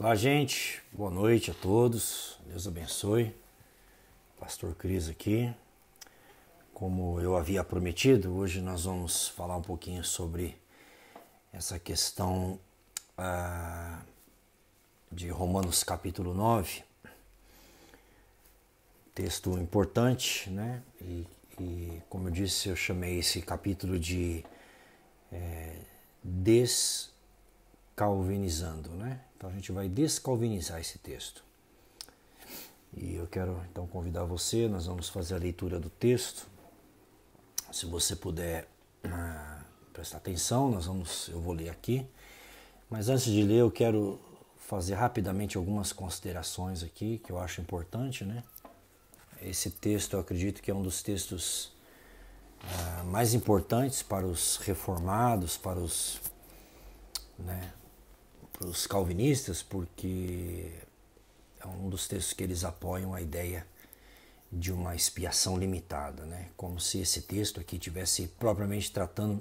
Olá, gente. Boa noite a todos. Deus abençoe. Pastor Cris aqui. Como eu havia prometido, hoje nós vamos falar um pouquinho sobre essa questão de Romanos capítulo 9. Texto importante, né? E como eu disse, eu chamei esse capítulo de descalvinizando, né? Então a gente vai descalvinizar esse texto. E eu quero então convidar você, nós vamos fazer a leitura do texto. Se você puder prestar atenção, eu vou ler aqui. Mas antes de ler, eu quero fazer rapidamente algumas considerações aqui, que eu acho importante, né? Esse texto eu acredito que é um dos textos mais importantes para os reformados, para os calvinistas, porque é um dos textos que eles apoiam a ideia de uma expiação limitada, né? Como se esse texto aqui estivesse propriamente tratando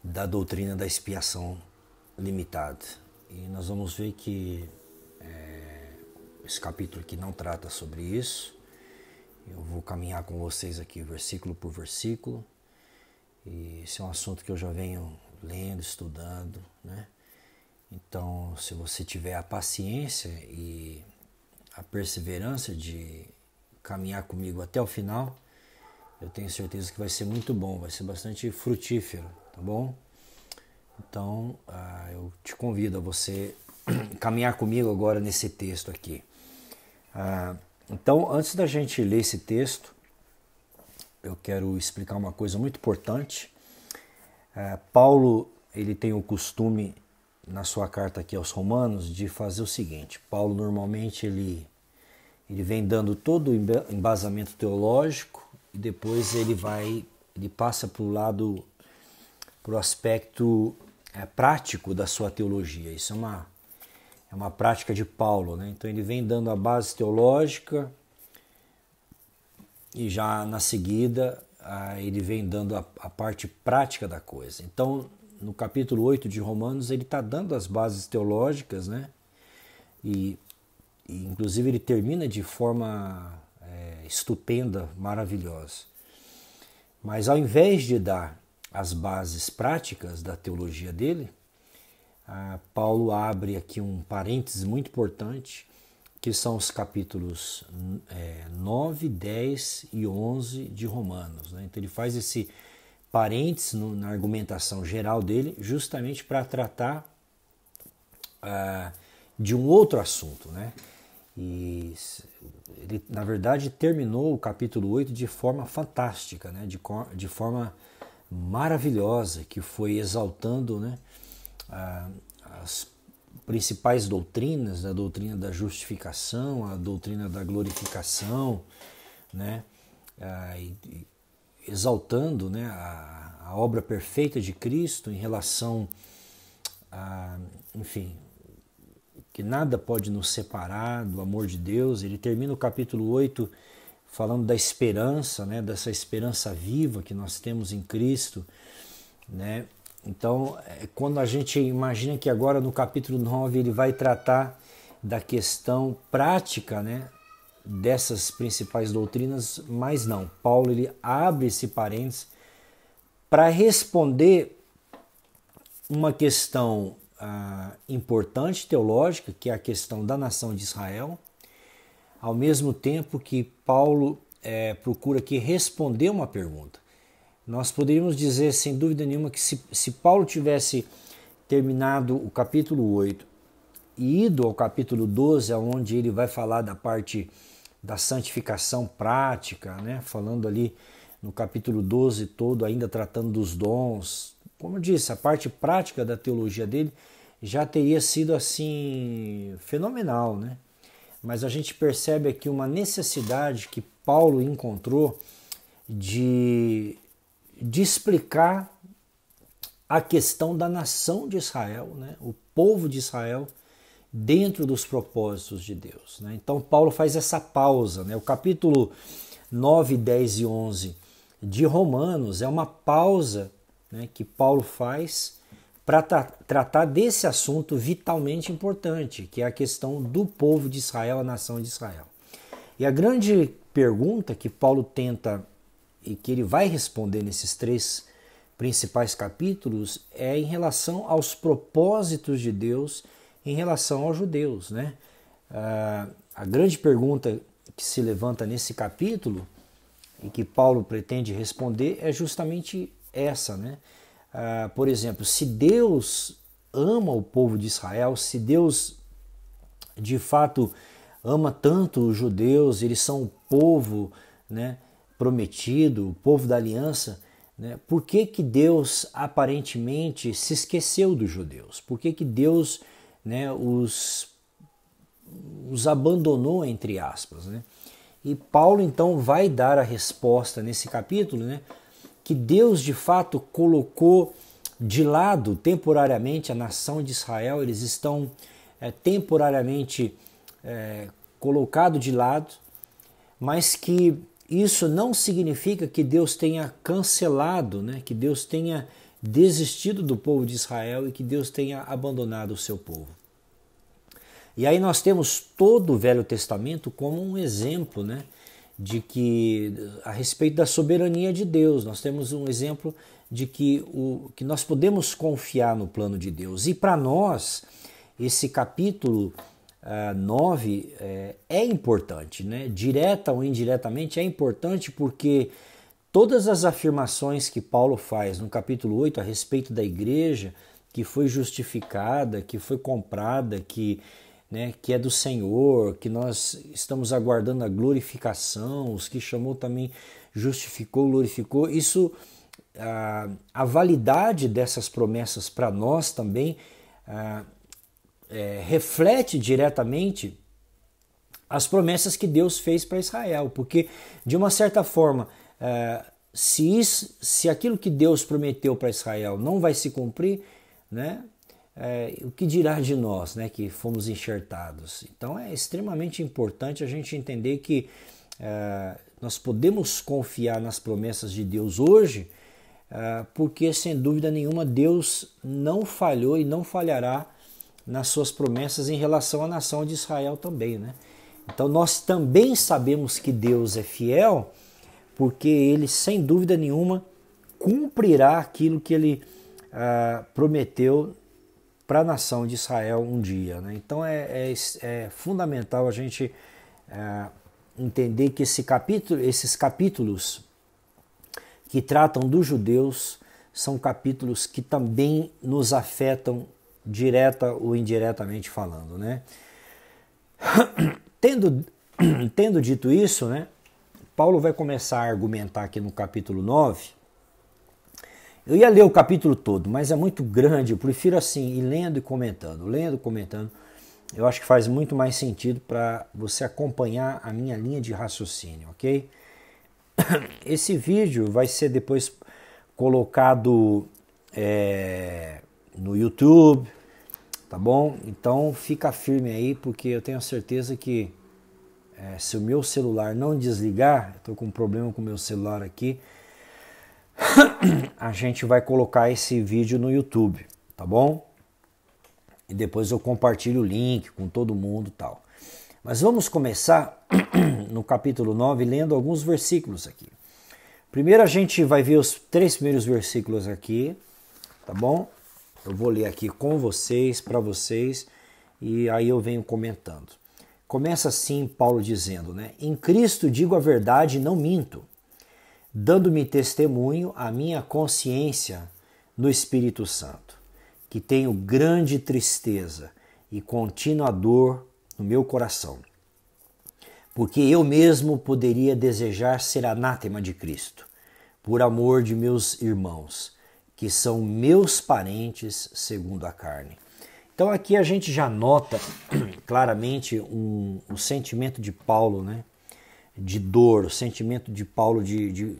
da doutrina da expiação limitada. E nós vamos ver que esse capítulo aqui não trata sobre isso. Eu vou caminhar com vocês aqui versículo por versículo. E esse é um assunto que eu já venho lendo, estudando, né? Então, se você tiver a paciência e a perseverança de caminhar comigo até o final, eu tenho certeza que vai ser muito bom, vai ser bastante frutífero, tá bom? Então, eu te convido a você caminhar comigo agora nesse texto aqui. Então, antes da gente ler esse texto, eu quero explicar uma coisa muito importante. Paulo, ele tem o costume, na sua carta aqui aos Romanos, de fazer o seguinte. Paulo, normalmente, ele vem dando todo o embasamento teológico e depois ele passa para o aspecto prático da sua teologia. Isso é uma prática de Paulo, né? Então ele vem dando a base teológica e já na seguida ele vem dando a parte prática da coisa. Então, no capítulo 8 de Romanos, ele está dando as bases teológicas, né? E inclusive ele termina de forma estupenda, maravilhosa. Mas ao invés de dar as bases práticas da teologia dele, Paulo abre aqui um parêntese muito importante, que são os capítulos 9, 10 e 11 de Romanos, né? Então ele faz esse parênteses na argumentação geral dele, justamente para tratar de um outro assunto, né? E ele, na verdade, terminou o capítulo 8 de forma fantástica, né? De forma maravilhosa, que foi exaltando, né, as principais doutrinas, a doutrina da justificação, a doutrina da glorificação, né? Exaltando, né, a obra perfeita de Cristo em relação a, enfim, que nada pode nos separar do amor de Deus. Ele termina o capítulo 8 falando da esperança, né, dessa esperança viva que nós temos em Cristo, né? Então, quando a gente imagina que agora no capítulo 9 ele vai tratar da questão prática, né, dessas principais doutrinas, mas não. Paulo, ele abre esse parênteses para responder uma questão importante teológica, que é a questão da nação de Israel, ao mesmo tempo que Paulo procura aqui responder uma pergunta. Nós poderíamos dizer, sem dúvida nenhuma, que se Paulo tivesse terminado o capítulo 8 e ido ao capítulo 12, onde ele vai falar da parte da santificação prática, né? Falando ali no capítulo 12 todo, ainda tratando dos dons. Como eu disse, a parte prática da teologia dele já teria sido assim fenomenal, né? Mas a gente percebe aqui uma necessidade que Paulo encontrou de explicar a questão da nação de Israel, né? O povo de Israel dentro dos propósitos de Deus, né? Então Paulo faz essa pausa, né? O capítulo 9, 10 e 11 de Romanos é uma pausa, né, que Paulo faz para tratar desse assunto vitalmente importante, que é a questão do povo de Israel, a nação de Israel. E a grande pergunta que Paulo tenta e que ele vai responder nesses 3 principais capítulos é em relação aos propósitos de Deus em relação aos judeus, né? A grande pergunta que se levanta nesse capítulo e que Paulo pretende responder é justamente essa, né? Por exemplo, se Deus ama o povo de Israel, se Deus de fato ama tanto os judeus, eles são o povo, né, prometido, o povo da aliança, né, por que que Deus aparentemente se esqueceu dos judeus? Por que que Deus, né, os abandonou, entre aspas, né? E Paulo então vai dar a resposta nesse capítulo, né, que Deus de fato colocou de lado temporariamente a nação de Israel, eles estão temporariamente colocado de lado, mas que isso não significa que Deus tenha cancelado, né? Que Deus tenha desistido do povo de Israel e que Deus tenha abandonado o seu povo. E aí nós temos todo o Velho Testamento como um exemplo, né, de que a respeito da soberania de Deus, nós temos um exemplo de que nós podemos confiar no plano de Deus. E para nós, esse capítulo 9 é importante, né? Direta ou indiretamente é importante porque todas as afirmações que Paulo faz no capítulo 8 a respeito da igreja, que foi justificada, que foi comprada, que é do Senhor, que nós estamos aguardando a glorificação, os que chamou também justificou, glorificou, isso, a validade dessas promessas para nós também reflete diretamente as promessas que Deus fez para Israel, porque de uma certa forma, se aquilo que Deus prometeu para Israel não vai se cumprir, né, o que dirá de nós, né, que fomos enxertados? Então é extremamente importante a gente entender que nós podemos confiar nas promessas de Deus hoje, porque sem dúvida nenhuma Deus não falhou e não falhará nas suas promessas em relação à nação de Israel também, né? Então nós também sabemos que Deus é fiel, porque Ele sem dúvida nenhuma cumprirá aquilo que Ele prometeu para a nação de Israel um dia, né? Então é fundamental a gente entender que esses capítulos que tratam dos judeus são capítulos que também nos afetam direta ou indiretamente falando, né? Tendo dito isso, né, Paulo vai começar a argumentar aqui no capítulo 9. Eu ia ler o capítulo todo, mas é muito grande, eu prefiro assim, ir lendo e comentando. Lendo e comentando, eu acho que faz muito mais sentido para você acompanhar a minha linha de raciocínio, ok? Esse vídeo vai ser depois colocado no YouTube, tá bom? Então fica firme aí, porque eu tenho certeza que se o meu celular não desligar, estou com um problema com o meu celular aqui, a gente vai colocar esse vídeo no YouTube, tá bom? E depois eu compartilho o link com todo mundo e tal. Mas vamos começar no capítulo 9 lendo alguns versículos aqui. Primeiro a gente vai ver os 3 primeiros versículos aqui, tá bom? Eu vou ler aqui com vocês, para vocês, e aí eu venho comentando. Começa assim Paulo dizendo, né? Em Cristo digo a verdade e não minto, dando-me testemunho a minha consciência no Espírito Santo, que tenho grande tristeza e contínua dor no meu coração, porque eu mesmo poderia desejar ser anátema de Cristo, por amor de meus irmãos, que são meus parentes segundo a carne. Então aqui a gente já nota claramente um sentimento de Paulo, né, de dor, o sentimento de Paulo de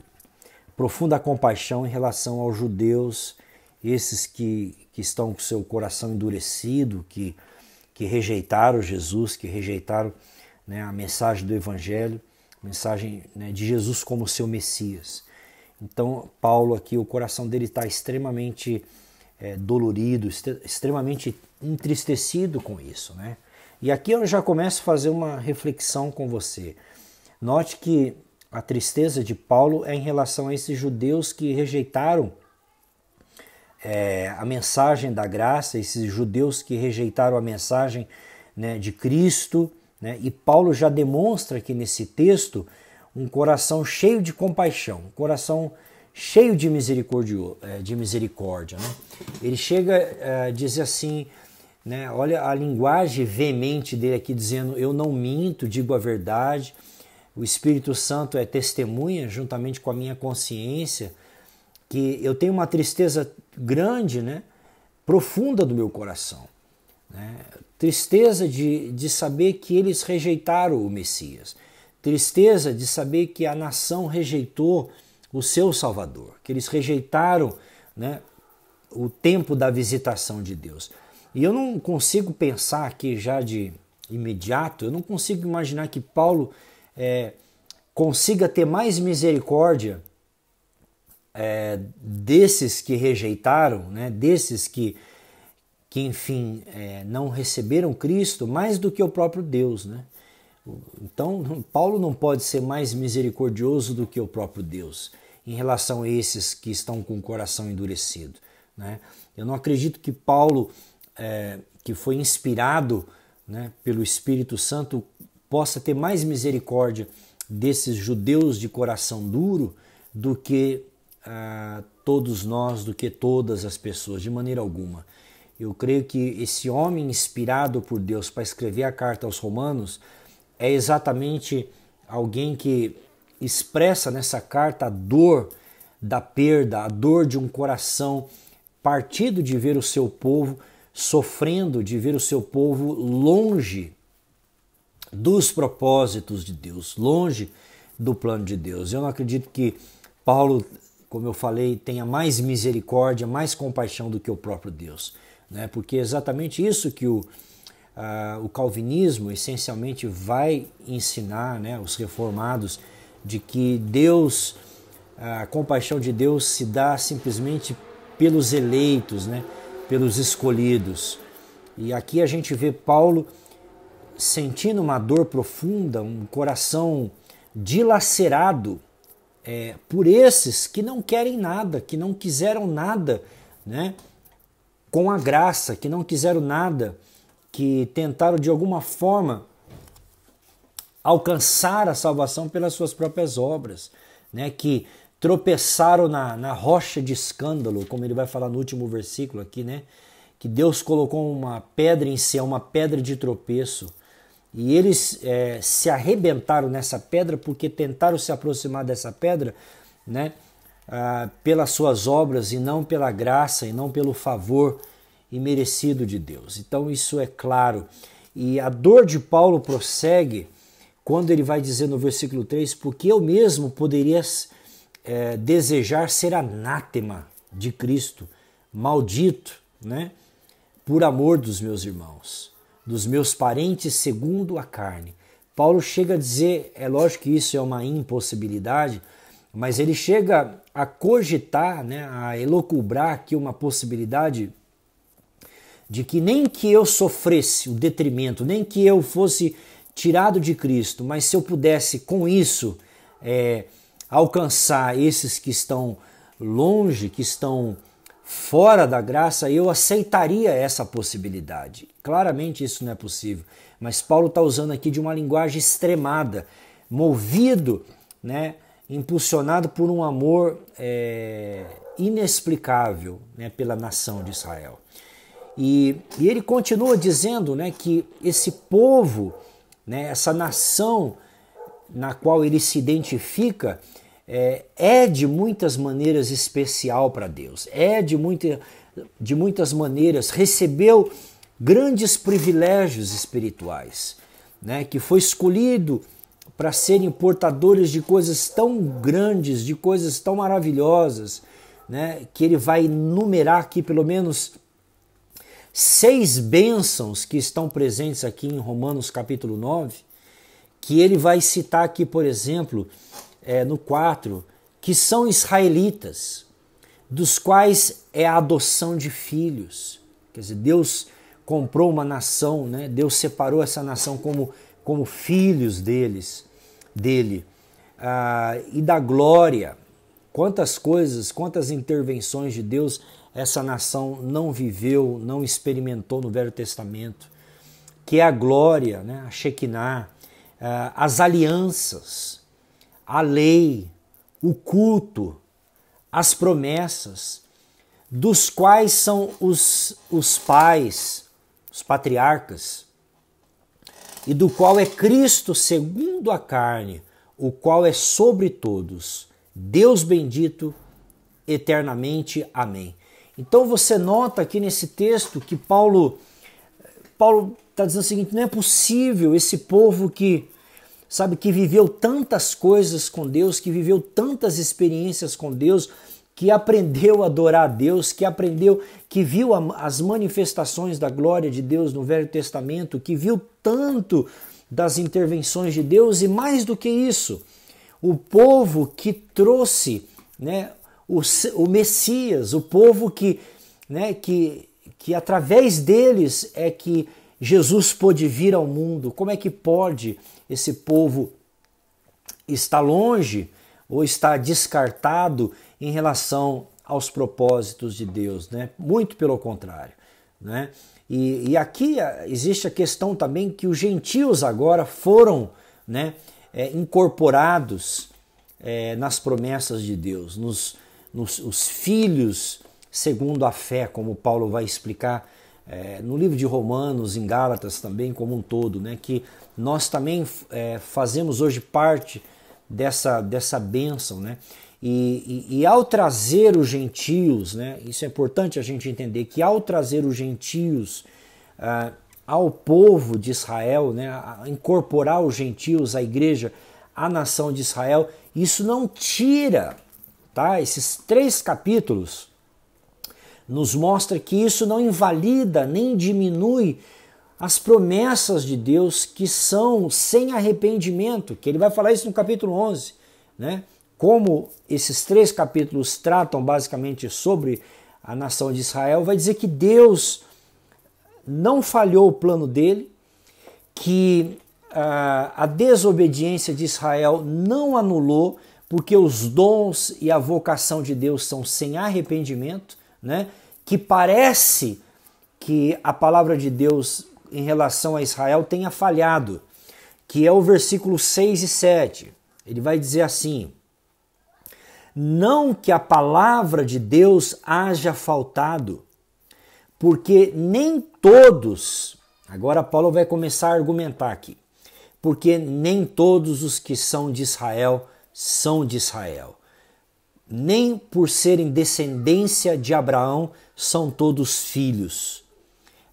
profunda compaixão em relação aos judeus, esses que estão com seu coração endurecido, que rejeitaram Jesus, que rejeitaram, né, a mensagem do Evangelho, a mensagem, né, de Jesus como seu Messias. Então Paulo aqui, o coração dele está extremamente dolorido, extremamente entristecido com isso, né? E aqui eu já começo a fazer uma reflexão com você. Note que a tristeza de Paulo é em relação a esses judeus que rejeitaram a mensagem da graça, esses judeus que rejeitaram a mensagem, né, de Cristo, né? E Paulo já demonstra aqui nesse texto um coração cheio de compaixão, um coração cheio de misericórdia, né? Ele chega a dizer assim, né, olha a linguagem veemente dele aqui, dizendo: eu não minto, digo a verdade, o Espírito Santo é testemunha juntamente com a minha consciência que eu tenho uma tristeza grande, né, profunda do meu coração, né? Tristeza de saber que eles rejeitaram o Messias, tristeza de saber que a nação rejeitou o seu Salvador, que eles rejeitaram, né, o tempo da visitação de Deus. E eu não consigo pensar aqui já de imediato, eu não consigo imaginar que Paulo consiga ter mais misericórdia desses que rejeitaram, né, desses que enfim, não receberam Cristo, mais do que o próprio Deus, né? Então, Paulo não pode ser mais misericordioso do que o próprio Deus em relação a esses que estão com o coração endurecido, né? Eu não acredito que Paulo, que foi inspirado, né, pelo Espírito Santo, possa ter mais misericórdia desses judeus de coração duro do que todos nós, do que todas as pessoas, de maneira alguma. Eu creio que esse homem inspirado por Deus para escrever a carta aos Romanos é exatamente alguém que expressa nessa carta a dor da perda, a dor de um coração partido de ver o seu povo sofrendo, de ver o seu povo longe dos propósitos de Deus, longe do plano de Deus. Eu não acredito que Paulo, como eu falei, tenha mais misericórdia, mais compaixão do que o próprio Deus, né? Porque é exatamente isso que o calvinismo essencialmente vai ensinar, né, os reformados, de que Deus, a compaixão de Deus se dá simplesmente pelos eleitos, né, pelos escolhidos. E aqui a gente vê Paulo sentindo uma dor profunda, um coração dilacerado por esses que não querem nada, que não quiseram nada, né, com a graça, que não quiseram nada, que tentaram de alguma forma alcançar a salvação pelas suas próprias obras, né, que tropeçaram na rocha de escândalo, como ele vai falar no último versículo aqui, né, que Deus colocou uma pedra em si, uma pedra de tropeço, e eles se arrebentaram nessa pedra porque tentaram se aproximar dessa pedra, né, pelas suas obras e não pela graça e não pelo favor imerecido de Deus. Então isso é claro. E a dor de Paulo prossegue quando ele vai dizer no versículo 3: porque eu mesmo poderia desejar ser anátema de Cristo, maldito, né, por amor dos meus irmãos, dos meus parentes segundo a carne. Paulo chega a dizer, é lógico que isso é uma impossibilidade, mas ele chega a cogitar, né, a elocubrar aqui uma possibilidade de que nem que eu sofresse o detrimento, nem que eu fosse tirado de Cristo, mas se eu pudesse com isso alcançar esses que estão longe, que estão fora da graça, eu aceitaria essa possibilidade. Claramente isso não é possível, mas Paulo está usando aqui de uma linguagem extremada, movido, né, impulsionado por um amor inexplicável, né, pela nação de Israel. E ele continua dizendo, né, que esse povo, né, essa nação na qual ele se identifica, é de muitas maneiras especial para Deus, de muitas maneiras recebeu grandes privilégios espirituais, né, que foi escolhido para serem portadores de coisas tão grandes, de coisas tão maravilhosas, né, que ele vai numerar aqui pelo menos 6 bênçãos que estão presentes aqui em Romanos capítulo 9, que ele vai citar aqui, por exemplo, no 4, que são israelitas, dos quais é a adoção de filhos. Quer dizer, Deus comprou uma nação, né? Deus separou essa nação como filhos dele. E da glória. Quantas coisas, quantas intervenções de Deus essa nação não viveu, não experimentou no Velho Testamento, que é a glória, né? A Shekinah, as alianças, a lei, o culto, as promessas, dos quais são os pais, os patriarcas, e do qual é Cristo segundo a carne, o qual é sobre todos, Deus bendito eternamente. Amém. Então você nota aqui nesse texto que Paulo está dizendo o seguinte: não é possível esse povo que viveu tantas coisas com Deus, que viveu tantas experiências com Deus, que aprendeu a adorar a Deus, que viu as manifestações da glória de Deus no Velho Testamento, que viu tanto das intervenções de Deus, e mais do que isso, o povo que trouxe, né, o Messias, o povo que através deles é que Jesus pôde vir ao mundo. Como é que pode esse povo estar longe ou estar descartado em relação aos propósitos de Deus, né? Muito pelo contrário, né? E aqui existe a questão também que os gentios agora foram, né, incorporados nas promessas de Deus, nos filhos segundo a fé, como Paulo vai explicar no livro de Romanos, em Gálatas também como um todo, né, que nós também fazemos hoje parte dessa bênção, né? E ao trazer os gentios, né, isso é importante a gente entender, que ao trazer os gentios ao povo de Israel, né, a incorporar os gentios à igreja, à nação de Israel, isso não tira, tá? Esses 3 capítulos nos mostra que isso não invalida nem diminui as promessas de Deus que são sem arrependimento, que ele vai falar isso no capítulo 11, né? Como esses 3 capítulos tratam basicamente sobre a nação de Israel, vai dizer que Deus não falhou o plano dele, que a desobediência de Israel não anulou, porque os dons e a vocação de Deus são sem arrependimento, né? Que parece que a palavra de Deus em relação a Israel tenha falhado, que é o versículo 6 e 7. Ele vai dizer assim: não que a palavra de Deus haja faltado, porque nem todos, agora Paulo vai começar a argumentar aqui, porque nem todos os que são de Israel são de Israel. Nem por serem descendência de Abraão são todos filhos,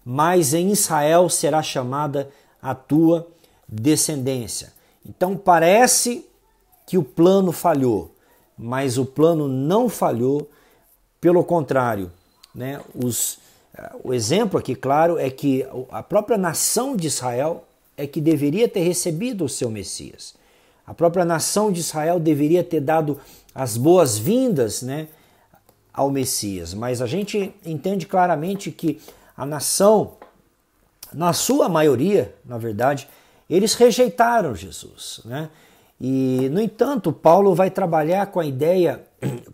mas em Israel será chamada a tua descendência. Então parece que o plano falhou, mas o plano não falhou, pelo contrário, né? O exemplo aqui, claro, é que a própria nação de Israel é que deveria ter recebido o seu Messias. A própria nação de Israel deveria ter dado as boas-vindas, né, ao Messias. Mas a gente entende claramente que a nação, na sua maioria, na verdade, eles rejeitaram Jesus, né? E, no entanto, Paulo vai trabalhar com a ideia,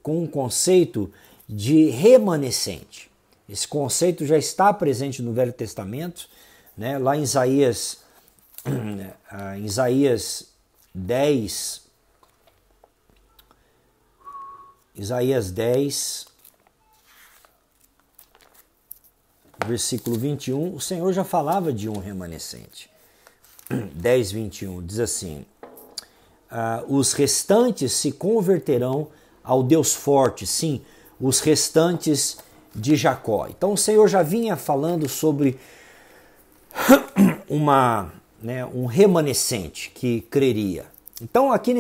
com um conceito de remanescente. Esse conceito já está presente no Velho Testamento, né? Lá em Isaías 10, versículo 21, o Senhor já falava de um remanescente. 10, 21, diz assim: os restantes se converterão ao Deus forte, sim, os restantes de Jacó. Então o Senhor já vinha falando sobre um remanescente que creria. Então aqui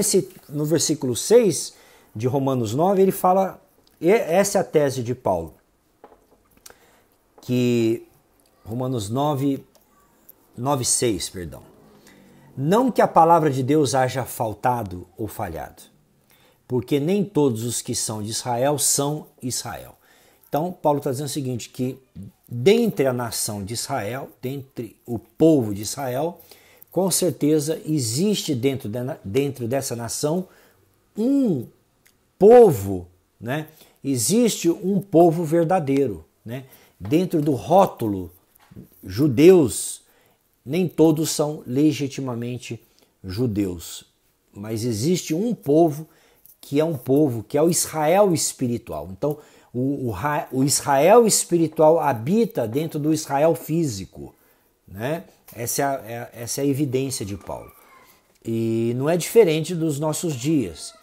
no versículo 6 de Romanos 9, ele fala, essa é a tese de Paulo, que Romanos 9, 6, perdão. Não que a palavra de Deus haja faltado ou falhado, porque nem todos os que são de Israel são Israel. Então, Paulo está dizendo o seguinte, que dentre a nação de Israel, dentre o povo de Israel, com certeza existe dentro dessa nação um povo, né? Existe um povo verdadeiro, né? Dentro do rótulo judeus, nem todos são legitimamente judeus, mas existe um povo que é o Israel espiritual. Então, o Israel espiritual habita dentro do Israel físico, né? Essa é a evidência de Paulo. E não é diferente dos nossos dias.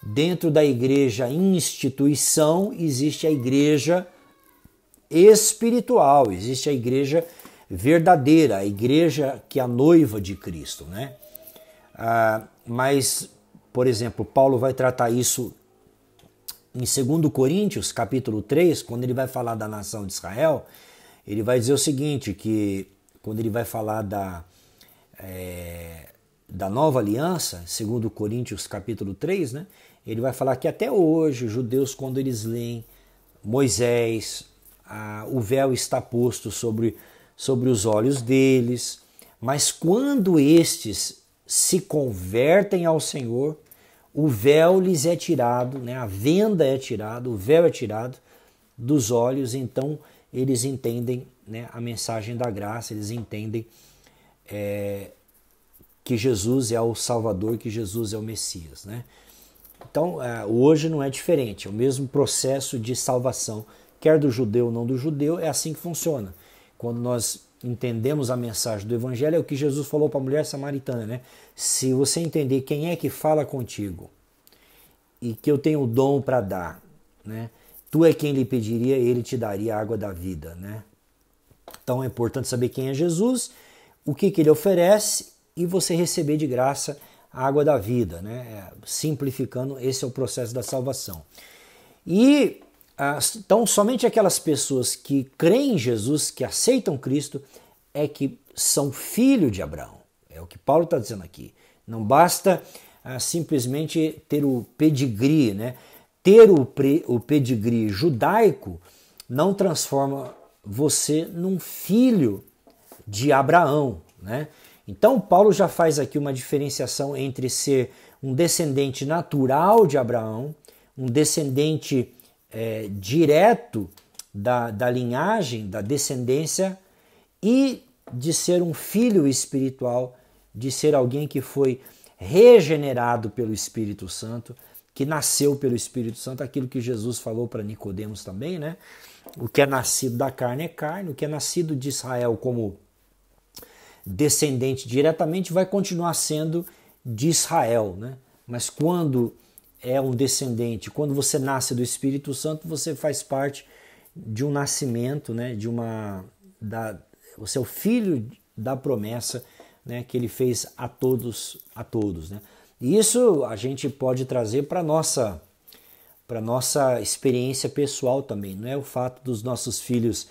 Dentro da igreja instituição existe a igreja espiritual, existe a igreja verdadeira, a igreja que é a noiva de Cristo, né? Mas, por exemplo, Paulo vai tratar isso em 2 Coríntios, capítulo 3, quando ele vai falar da nação de Israel, ele vai dizer o seguinte, que quando ele vai falar da nova aliança, 2 Coríntios capítulo 3, né, ele vai falar que até hoje os judeus, quando eles leem Moisés, o véu está posto sobre os olhos deles, mas quando estes se convertem ao Senhor, o véu lhes é tirado, né, a venda é tirada, o véu é tirado dos olhos, então eles entendem, né, a mensagem da graça, eles entendem que Jesus é o Salvador, que Jesus é o Messias, né? Então, hoje não é diferente, é o mesmo processo de salvação, quer do judeu ou não do judeu, é assim que funciona. Quando nós entendemos a mensagem do Evangelho, é o que Jesus falou para a mulher samaritana, né? Se você entender quem é que fala contigo e que eu tenho o dom para dar, né? Tu é quem lhe pediria, ele te daria a água da vida, né? Então é importante saber quem é Jesus, o que ele oferece e você receber de graça a água da vida, né? Simplificando, esse é o processo da salvação. E então somente aquelas pessoas que creem em Jesus, que aceitam Cristo, é que são filhos de Abraão. É o que Paulo está dizendo aqui. Não basta simplesmente ter o pedigree, né? Ter o pedigree judaico não transforma você num filho de Abraão, né? Então Paulo já faz aqui uma diferenciação entre ser um descendente natural de Abraão, um descendente direto da linhagem, da descendência, e de ser um filho espiritual, de ser alguém que foi regenerado pelo Espírito Santo, que nasceu pelo Espírito Santo, aquilo que Jesus falou para Nicodemos também, né? O que é nascido da carne é carne, o que é nascido de Israel como descendente diretamente vai continuar sendo de Israel, né? Mas quando é um descendente, quando você nasce do Espírito Santo, você faz parte de um nascimento, né? Você é o filho da promessa, né? Que ele fez a todos, né? E isso a gente pode trazer para nossa experiência pessoal também. Não é o fato dos nossos filhos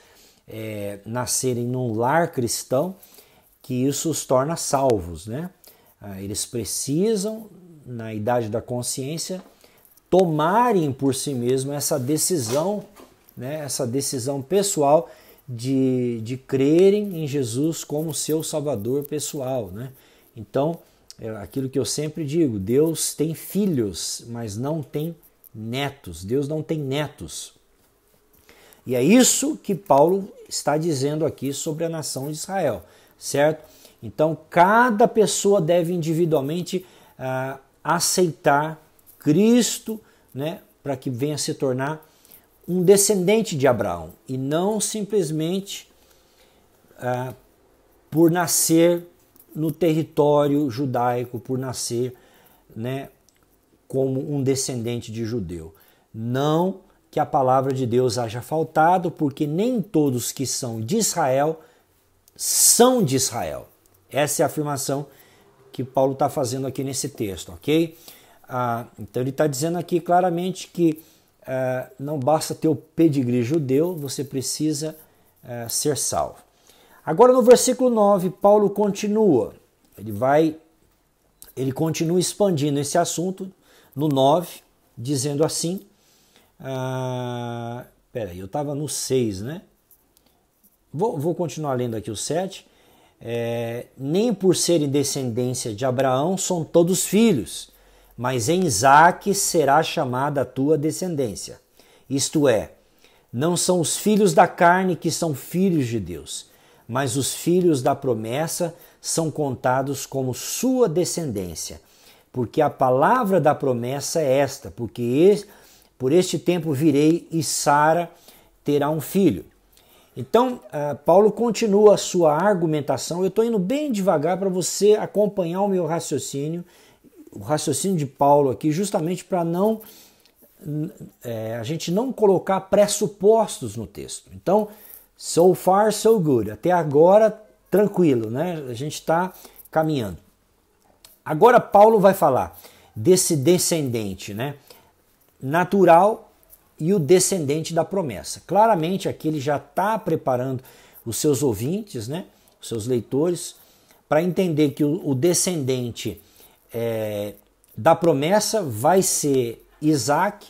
nascerem num lar cristão que isso os torna salvos, né? Eles precisam, na idade da consciência, tomarem por si mesmos essa decisão, né? Essa decisão pessoal de crerem em Jesus como seu Salvador pessoal, né? Então, é aquilo que eu sempre digo, Deus tem filhos, mas não tem netos. Deus não tem netos. E é isso que Paulo está dizendo aqui sobre a nação de Israel, certo? Então, cada pessoa deve individualmente aceitar Cristo, né, para que venha se tornar um descendente de Abraão, e não simplesmente por nascer no território judaico, por nascer, né, como um descendente de judeu. Não que a palavra de Deus haja faltado, porque nem todos que são de Israel são de Israel. Essa é a afirmação que Paulo está fazendo aqui nesse texto, ok? Então ele está dizendo aqui claramente que não basta ter o pedigree judeu, você precisa ser salvo. Agora no versículo 9, Paulo continua, ele continua expandindo esse assunto no 9, dizendo assim, peraí, eu estava no 6, né? Vou continuar lendo aqui o 7. Nem por serem descendência de Abraão são todos filhos, mas em Isaque será chamada a tua descendência. Isto é, não são os filhos da carne que são filhos de Deus, mas os filhos da promessa são contados como sua descendência. Porque a palavra da promessa é esta, porque por este tempo virei e Sara terá um filho. Então, Paulo continua a sua argumentação. Eu estou indo bem devagar para você acompanhar o meu raciocínio, o raciocínio de Paulo aqui, justamente para a gente não colocar pressupostos no texto. Então, so far, so good. Até agora, tranquilo, né? A gente está caminhando. Agora, Paulo vai falar desse descendente, né? Natural e o descendente da promessa. Claramente aqui ele já está preparando os seus ouvintes, né, os seus leitores, para entender que o descendente da promessa vai ser Isaac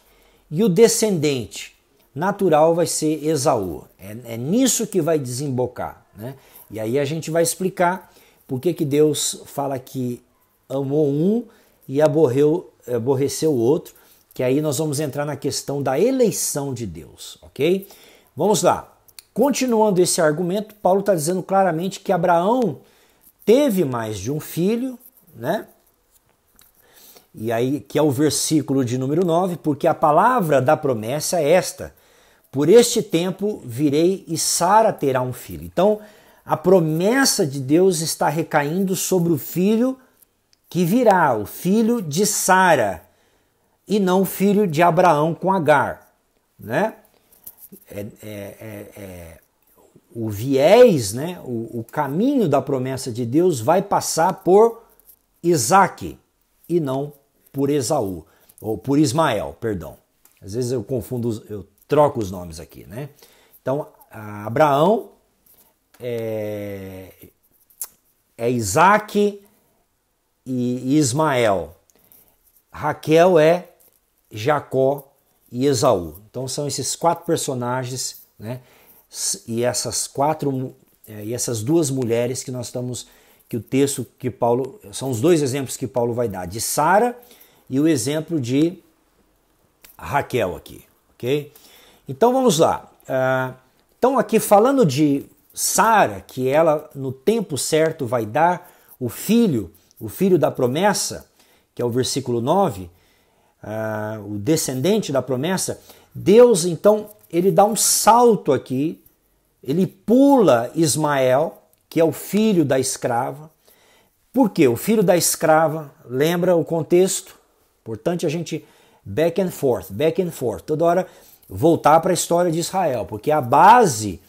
e o descendente natural vai ser Esaú. É nisso que vai desembocar, né? E aí a gente vai explicar por que Deus fala que amou um e aborreceu o outro, que aí nós vamos entrar na questão da eleição de Deus, ok? Vamos lá. Continuando esse argumento, Paulo está dizendo claramente que Abraão teve mais de um filho, né? E aí, que é o versículo de número 9, porque a palavra da promessa é esta: por este tempo virei e Sara terá um filho. Então, a promessa de Deus está recaindo sobre o filho que virá, o filho de Sara, e não o filho de Abraão com Agar, né? O viés, né? O caminho da promessa de Deus vai passar por Isaque e não por Esaú, ou por Ismael, perdão. Às vezes eu confundo, eu troco os nomes aqui, né? Então, Abraão é Isaque e Ismael. Raquel é Jacó e Esaú. Então são esses 4 personagens, né? E essas duas mulheres que nós estamos, que o texto que Paulo, são os 2 exemplos que Paulo vai dar, de Sara e o exemplo de Raquel aqui, ok? Então vamos lá. Então aqui falando de Sara, que ela no tempo certo vai dar o filho da promessa, que é o versículo 9, o descendente da promessa, Deus então ele dá um salto aqui, ele pula Ismael, que é o filho da escrava. Por quê? O filho da escrava, lembra o contexto? Importante a gente back and forth, toda hora voltar para a história de Israel, porque a base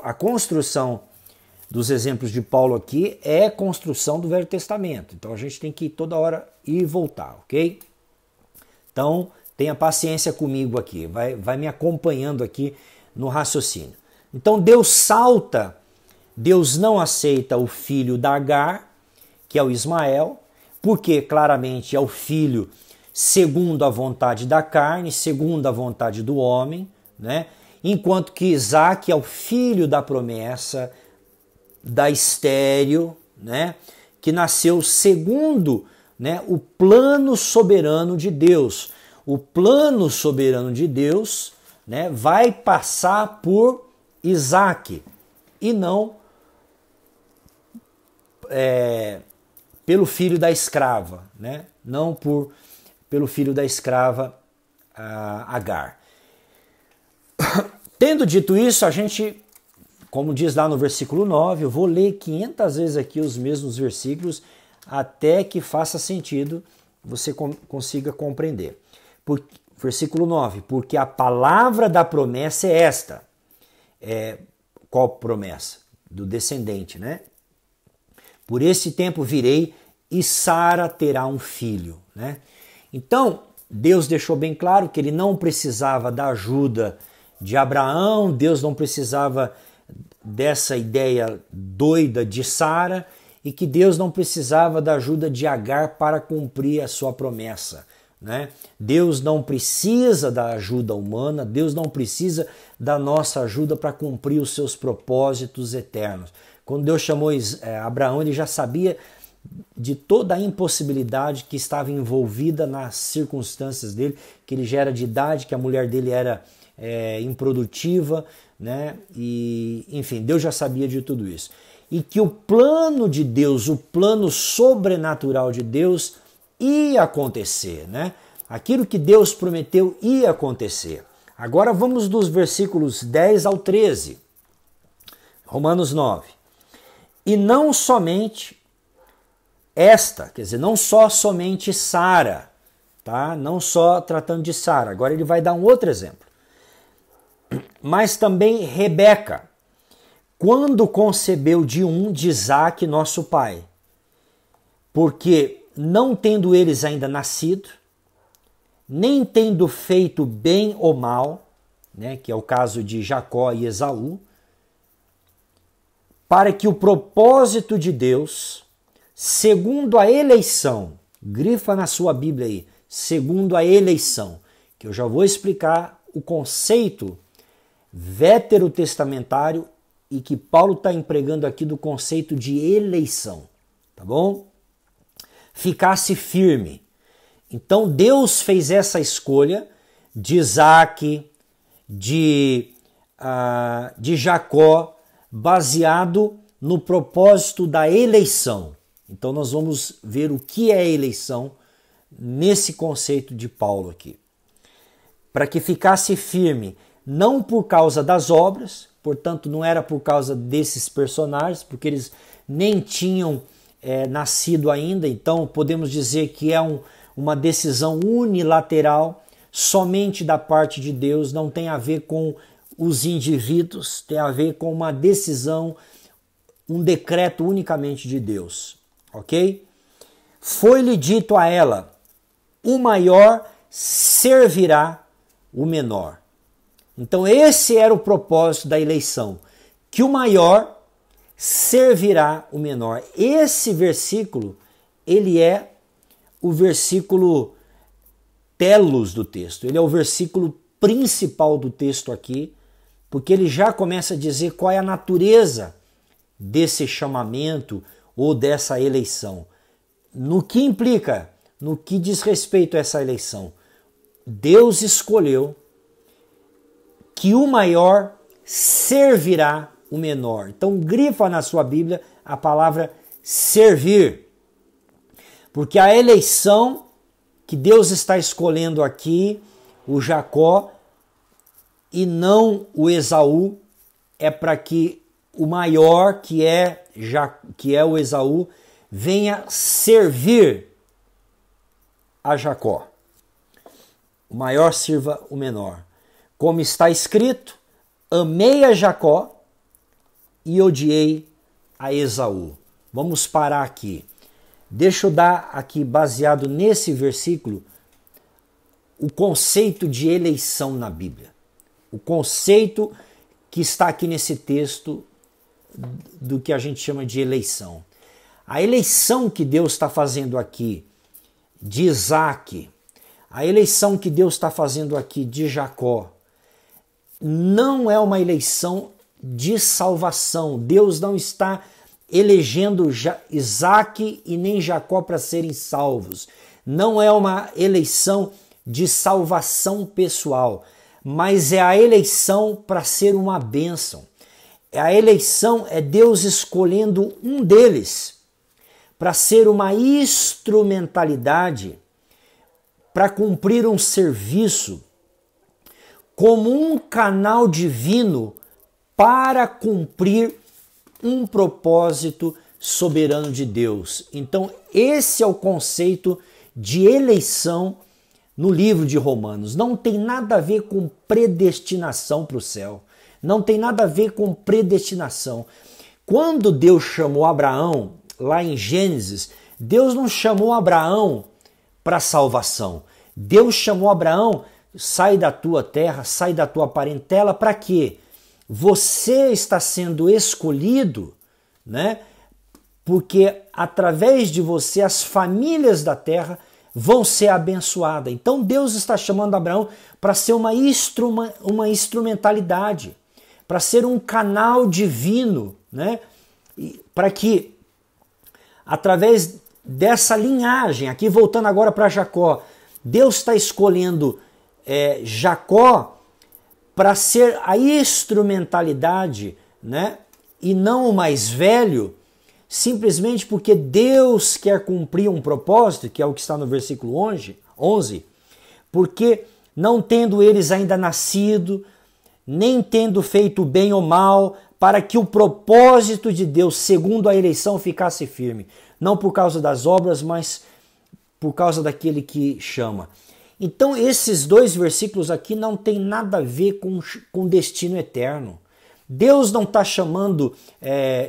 a construção dos exemplos de Paulo aqui é a construção do Velho Testamento. Então a gente tem que toda hora ir e voltar, ok? Então tenha paciência comigo aqui, vai me acompanhando aqui no raciocínio. Então Deus salta, Deus não aceita o filho da Agar, que é o Ismael, porque claramente é o filho segundo a vontade da carne, segundo a vontade do homem, né? Enquanto que Isaac é o filho da promessa, da estéril, né? Que nasceu segundo, né, o plano soberano de Deus. O plano soberano de Deus, né, vai passar por Isaac e não pelo filho da escrava, né? Não pelo filho da escrava Agar. Tendo dito isso, a gente, como diz lá no versículo 9, eu vou ler 500 vezes aqui os mesmos versículos até que faça sentido, você consiga compreender. Versículo 9, porque a palavra da promessa é esta. Qual promessa? Do descendente, né? Por esse tempo virei e Sara terá um filho, né? Então, Deus deixou bem claro que ele não precisava da ajuda de Abraão, Deus não precisava dessa ideia doida de Sara e que Deus não precisava da ajuda de Agar para cumprir a sua promessa. né? Deus não precisa da ajuda humana, Deus não precisa da nossa ajuda para cumprir os seus propósitos eternos. Quando Deus chamou Abraão, ele já sabia de toda a impossibilidade que estava envolvida nas circunstâncias dele, que ele já era de idade, que a mulher dele era improdutiva, né? E, enfim, Deus já sabia de tudo isso. E que o plano de Deus, o plano sobrenatural de Deus ia acontecer, né? Aquilo que Deus prometeu ia acontecer. Agora vamos dos versículos 10 ao 13. Romanos 9. E não somente esta, quer dizer, não só somente Sara, tá? Não só tratando de Sara. Agora ele vai dar um outro exemplo. Mas também Rebeca, quando concebeu de Isaque, nosso pai. Porque não tendo eles ainda nascido, nem tendo feito bem ou mal, né, que é o caso de Jacó e Esaú, para que o propósito de Deus, segundo a eleição, grifa na sua Bíblia aí, segundo a eleição, que eu já vou explicar o conceito veterotestamentário e que Paulo está empregando aqui do conceito de eleição, tá bom? Ficasse firme. Então Deus fez essa escolha de Isaque, de Jacó, baseado no propósito da eleição. Então nós vamos ver o que é eleição nesse conceito de Paulo aqui. Para que ficasse firme, não por causa das obras, portanto não era por causa desses personagens, porque eles nem tinham nascido ainda, então podemos dizer que é uma decisão unilateral, somente da parte de Deus, não tem a ver com os indivíduos, tem a ver com uma decisão, um decreto unicamente de Deus, ok? Foi-lhe dito a ela, o maior servirá o menor. Então esse era o propósito da eleição, que o maior servirá o menor. Esse versículo, ele é o versículo telos do texto, ele é o versículo principal do texto aqui, porque ele já começa a dizer qual é a natureza desse chamamento ou dessa eleição. No que implica, no que diz respeito a essa eleição, Deus escolheu que o maior servirá o menor. Então grifa na sua Bíblia a palavra servir. Porque a eleição que Deus está escolhendo aqui, o Jacó e não o Esaú, é para que o maior, que é o Esaú, venha servir a Jacó. O maior sirva o menor. Como está escrito, amei a Jacó e odiei a Esaú. Vamos parar aqui. Deixa eu dar aqui, baseado nesse versículo, o conceito de eleição na Bíblia. O conceito que está aqui nesse texto do que a gente chama de eleição. A eleição que Deus está fazendo aqui de Isaque, a eleição que Deus está fazendo aqui de Jacó, não é uma eleição de salvação. Deus não está elegendo Isaque e nem Jacó para serem salvos. Não é uma eleição de salvação pessoal, mas é a eleição para ser uma bênção. A eleição é Deus escolhendo um deles para ser uma instrumentalidade, para cumprir um serviço, como um canal divino para cumprir um propósito soberano de Deus. Então, esse é o conceito de eleição no livro de Romanos. Não tem nada a ver com predestinação para o céu. Não tem nada a ver com predestinação. Quando Deus chamou Abraão, lá em Gênesis, Deus não chamou Abraão para salvação. Deus chamou Abraão, sai da tua terra, sai da tua parentela, para quê? Você está sendo escolhido, né? Porque através de você as famílias da terra vão ser abençoadas. Então Deus está chamando Abraão para ser uma instrumentalidade, para ser um canal divino, né? Para que, através dessa linhagem, aqui voltando agora para Jacó, Deus está escolhendo Jacó para ser a instrumentalidade, né? E não o mais velho, simplesmente porque Deus quer cumprir um propósito, que é o que está no versículo 11, porque não tendo eles ainda nascido, nem tendo feito bem ou mal, para que o propósito de Deus, segundo a eleição, ficasse firme. Não por causa das obras, mas por causa daquele que chama. Então esses dois versículos aqui não tem nada a ver com destino eterno. Deus não está chamando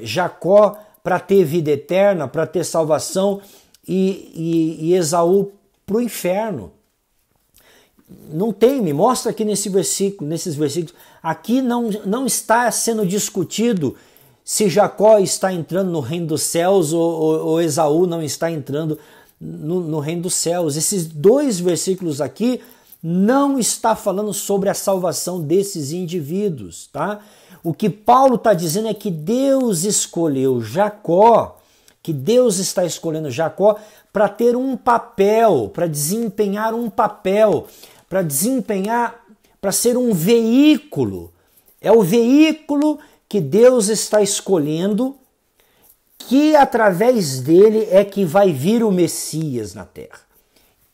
Jacó para ter vida eterna, para ter salvação, e Esaú para o inferno. Não tem, me mostra aqui nesses versículos. Aqui não está sendo discutido se Jacó está entrando no reino dos céus ou Esaú não está entrando no reino dos céus. Esses dois versículos aqui não está falando sobre a salvação desses indivíduos, tá? O que Paulo está dizendo é que Deus escolheu Jacó, que Deus está escolhendo Jacó para ter um papel, para desempenhar um papel, para ser um veículo. É o veículo que Deus está escolhendo, que através dele é que vai vir o Messias na terra.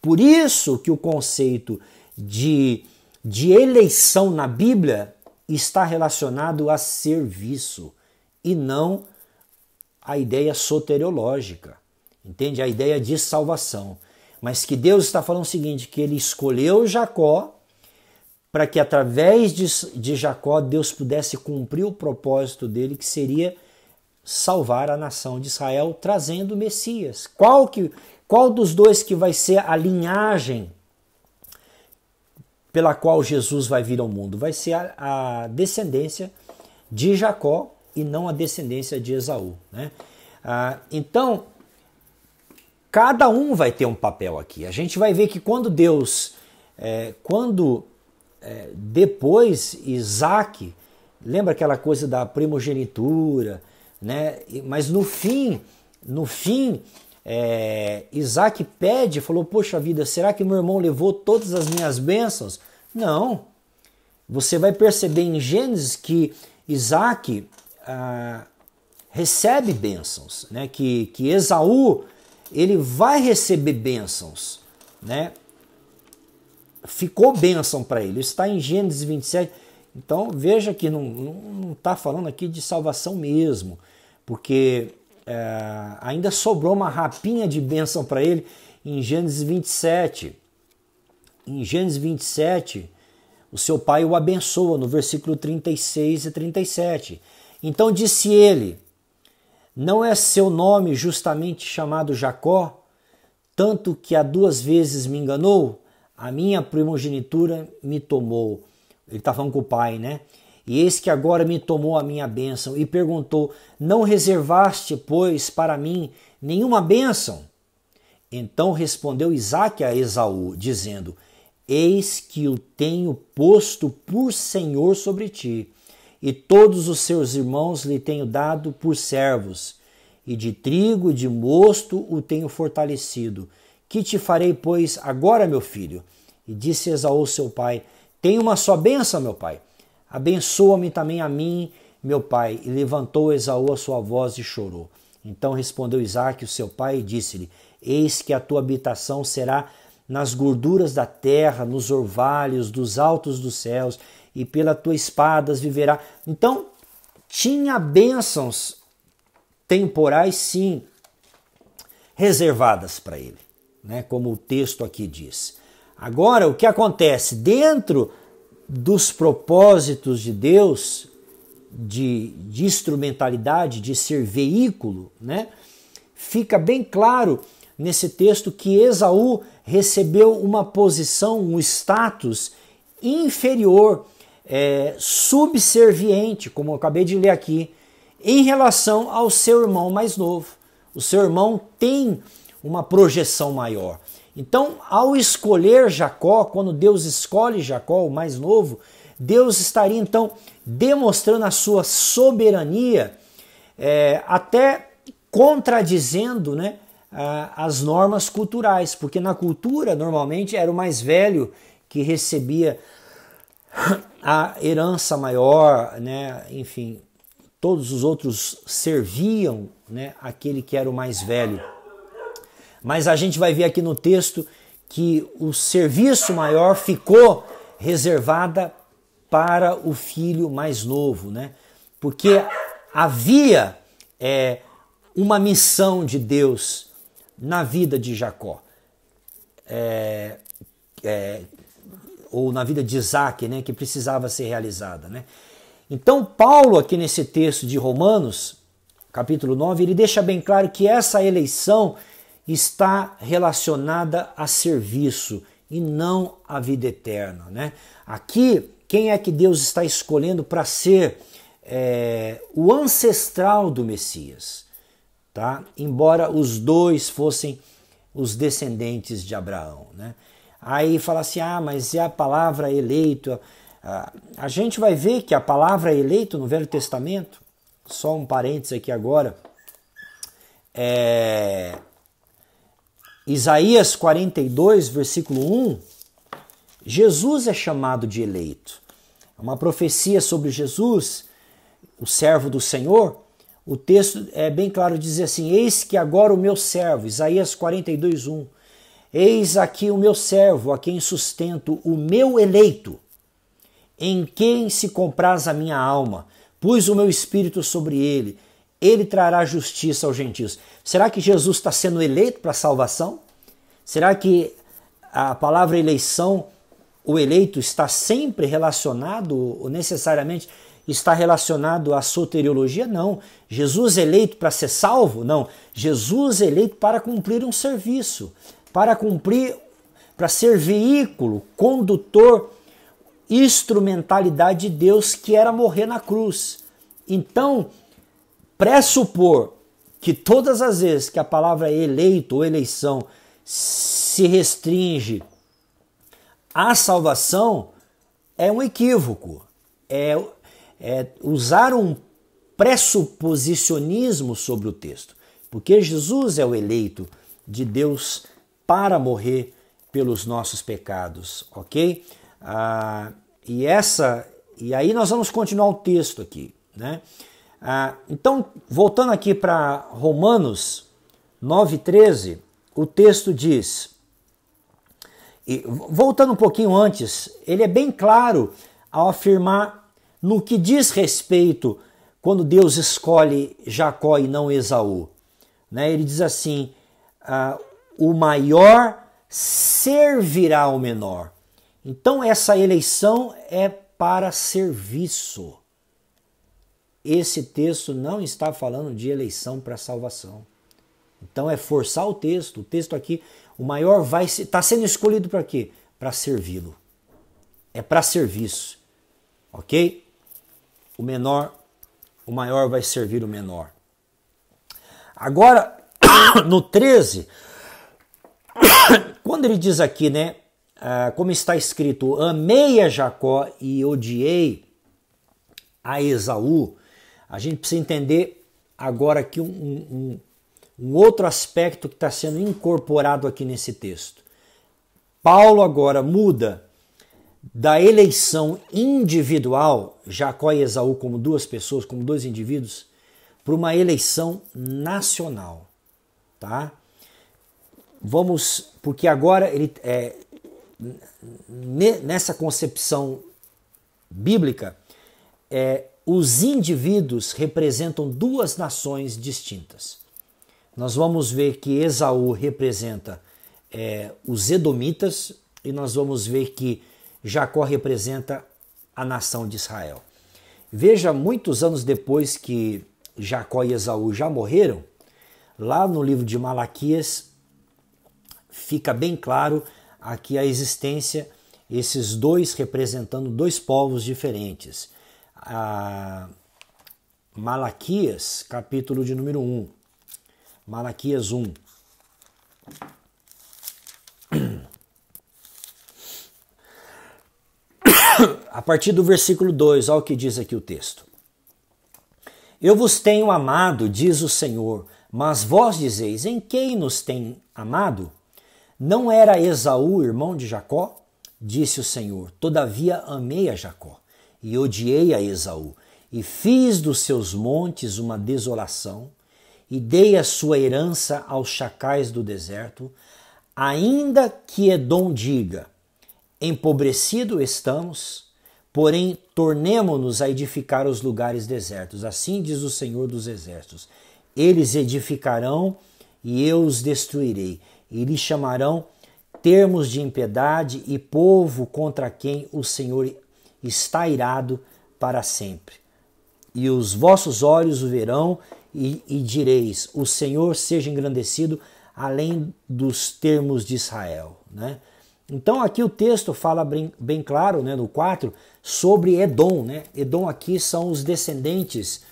Por isso que o conceito de eleição na Bíblia está relacionado a serviço e não a ideia soteriológica, entende? A ideia de salvação. Mas que Deus está falando o seguinte, que ele escolheu Jacó para que através de Jacó Deus pudesse cumprir o propósito dele, que seria salvar a nação de Israel, trazendo o Messias. Qual dos dois que vai ser a linhagem pela qual Jesus vai vir ao mundo? Vai ser a descendência de Jacó e não a descendência de Esaú, né? Então, cada um vai ter um papel aqui. A gente vai ver que quando Deus, depois Isaac, lembra aquela coisa da primogenitura, né? Mas no fim, Isaac pede, falou, poxa vida, será que meu irmão levou todas as minhas bênçãos? Não. Você vai perceber em Gênesis que Isaac recebe bênçãos, né? Que Esaú, ele vai receber bênçãos, né? Ficou bênção para ele. Isso está em Gênesis 27. Então veja que não está falando aqui de salvação mesmo, porque ainda sobrou uma rapinha de bênção para ele em Gênesis 27. Em Gênesis 27, o seu pai o abençoa no versículo 36 e 37. Então disse ele, não é seu nome justamente chamado Jacó, tanto que há 2 vezes me enganou? A minha primogenitura me tomou. Ele está falando com o pai, né? E eis que agora me tomou a minha bênção. E perguntou, não reservaste, pois, para mim nenhuma bênção? Então respondeu Isaque a Esaú, dizendo, eis que o tenho posto por senhor sobre ti, e todos os seus irmãos lhe tenho dado por servos, e de trigo e de mosto o tenho fortalecido. Que te farei, pois, agora, meu filho? E disse Esaú, seu pai, tenho uma só bênção, meu pai. Abençoa-me também a mim, meu pai. E levantou Esaú a sua voz e chorou. Então respondeu Isaque, o seu pai, e disse-lhe, eis que a tua habitação será nas gorduras da terra, nos orvalhos dos altos dos céus, e pela tua espada viverá. Então, tinha bênçãos temporais, sim, reservadas para ele, né? Como o texto aqui diz. Agora, o que acontece? Dentro dos propósitos de Deus, de instrumentalidade, de ser veículo, né? Fica bem claro nesse texto que Esaú recebeu uma posição, um status inferior, subserviente, como eu acabei de ler aqui, em relação ao seu irmão mais novo. O seu irmão tem uma projeção maior. Então, ao escolher Jacó, quando Deus escolhe Jacó, o mais novo, Deus estaria então demonstrando a sua soberania, até contradizendo, né, as normas culturais, porque na cultura normalmente era o mais velho que recebia a herança maior, né, enfim, todos os outros serviam, né, aquele que era o mais velho. Mas a gente vai ver aqui no texto que o serviço maior ficou reservada para o filho mais novo, né? Porque havia uma missão de Deus na vida de Jacó, ou na vida de Isaac, né? Que precisava ser realizada, né? Então Paulo aqui nesse texto de Romanos, capítulo 9, ele deixa bem claro que essa eleição está relacionada a serviço e não à vida eterna, né? Aqui, quem é que Deus está escolhendo para ser o ancestral do Messias? Tá? Embora os dois fossem os descendentes de Abraão, né? Aí fala assim, mas é a palavra eleito. A gente vai ver que a palavra eleito no Velho Testamento, só um parênteses aqui agora, Isaías 42, versículo 1, Jesus é chamado de eleito. É uma profecia sobre Jesus, o servo do Senhor. O texto é bem claro, diz assim, eis que agora o meu servo, Isaías 42, 1, eis aqui o meu servo, a quem sustento o meu eleito, em quem se compraz a minha alma, pus o meu espírito sobre ele, ele trará justiça aos gentios. Será que Jesus está sendo eleito para a salvação? Será que a palavra eleição, o eleito, está sempre relacionado, ou necessariamente está relacionado à soteriologia? Não. Jesus eleito para ser salvo? Não. Jesus eleito para cumprir um serviço, para ser veículo, condutor, instrumentalidade de Deus, que era morrer na cruz. Então, pressupor que todas as vezes que a palavra eleito ou eleição se restringe à salvação é um equívoco, é usar um pressuposicionismo sobre o texto, porque Jesus é o eleito de Deus para morrer pelos nossos pecados, ok? E aí nós vamos continuar o texto aqui, né? Então, voltando aqui para Romanos 9,13, o texto diz, e voltando um pouquinho antes, ele é bem claro ao afirmar no que diz respeito quando Deus escolhe Jacó e não Esaú, né? Ele diz assim, o maior servirá ao menor. Então essa eleição é para serviço. Esse texto não está falando de eleição para salvação. Então é forçar o texto. O texto aqui, o maior está sendo escolhido para quê? Para servi-lo. É para serviço. Ok? O maior vai servir o menor. Agora, no 13, quando ele diz aqui, né? Como está escrito, amei a Jacó e odiei a Esaú, a gente precisa entender agora aqui um outro aspecto que está sendo incorporado aqui nesse texto. Paulo agora muda da eleição individual, Jacó e Esaú como duas pessoas, como dois indivíduos, para uma eleição nacional, tá? Porque agora ele nessa concepção bíblica, os indivíduos representam duas nações distintas. Nós vamos ver que Esaú representa os edomitas e nós vamos ver que Jacó representa a nação de Israel. Veja, muitos anos depois que Jacó e Esaú já morreram, lá no livro de Malaquias fica bem claro aqui a existência, esses dois representando dois povos diferentes. Malaquias, capítulo de número 1. Malaquias 1. a partir do versículo 2, olha o que diz aqui o texto. Eu vos tenho amado, diz o Senhor, mas vós dizeis, em quem nos tem amado? Não era Esaú, irmão de Jacó? Disse o Senhor, todavia amei a Jacó e odiei a Esaú, e fiz dos seus montes uma desolação, e dei a sua herança aos chacais do deserto, ainda que Edom diga, empobrecido estamos, porém tornemo-nos a edificar os lugares desertos. Assim diz o Senhor dos Exércitos. Eles edificarão e eu os destruirei, e lhes chamarão termos de impiedade e povo contra quem o Senhor está irado para sempre. E os vossos olhos o verão e direis, o Senhor seja engrandecido além dos termos de Israel. Né? Então aqui o texto fala bem claro, né, no 4, sobre Edom. Né? Edom aqui são os descendentes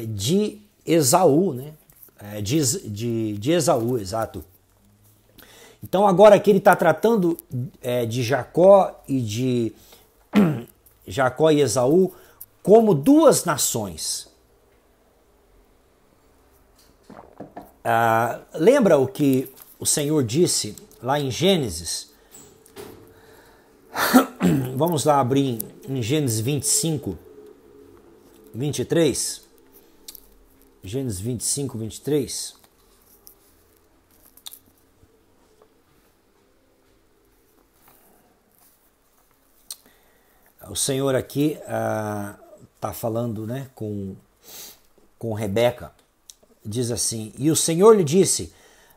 de Esaú, né? De Esaú, exato. Então agora aqui ele está tratando de Jacó e Jacó e Esaú como duas nações. Lembra o que o Senhor disse lá em Gênesis? Vamos lá abrir em Gênesis 25, 23. Gênesis 25, 23. O Senhor aqui está falando, né, com Rebeca. Diz assim, e o Senhor lhe disse,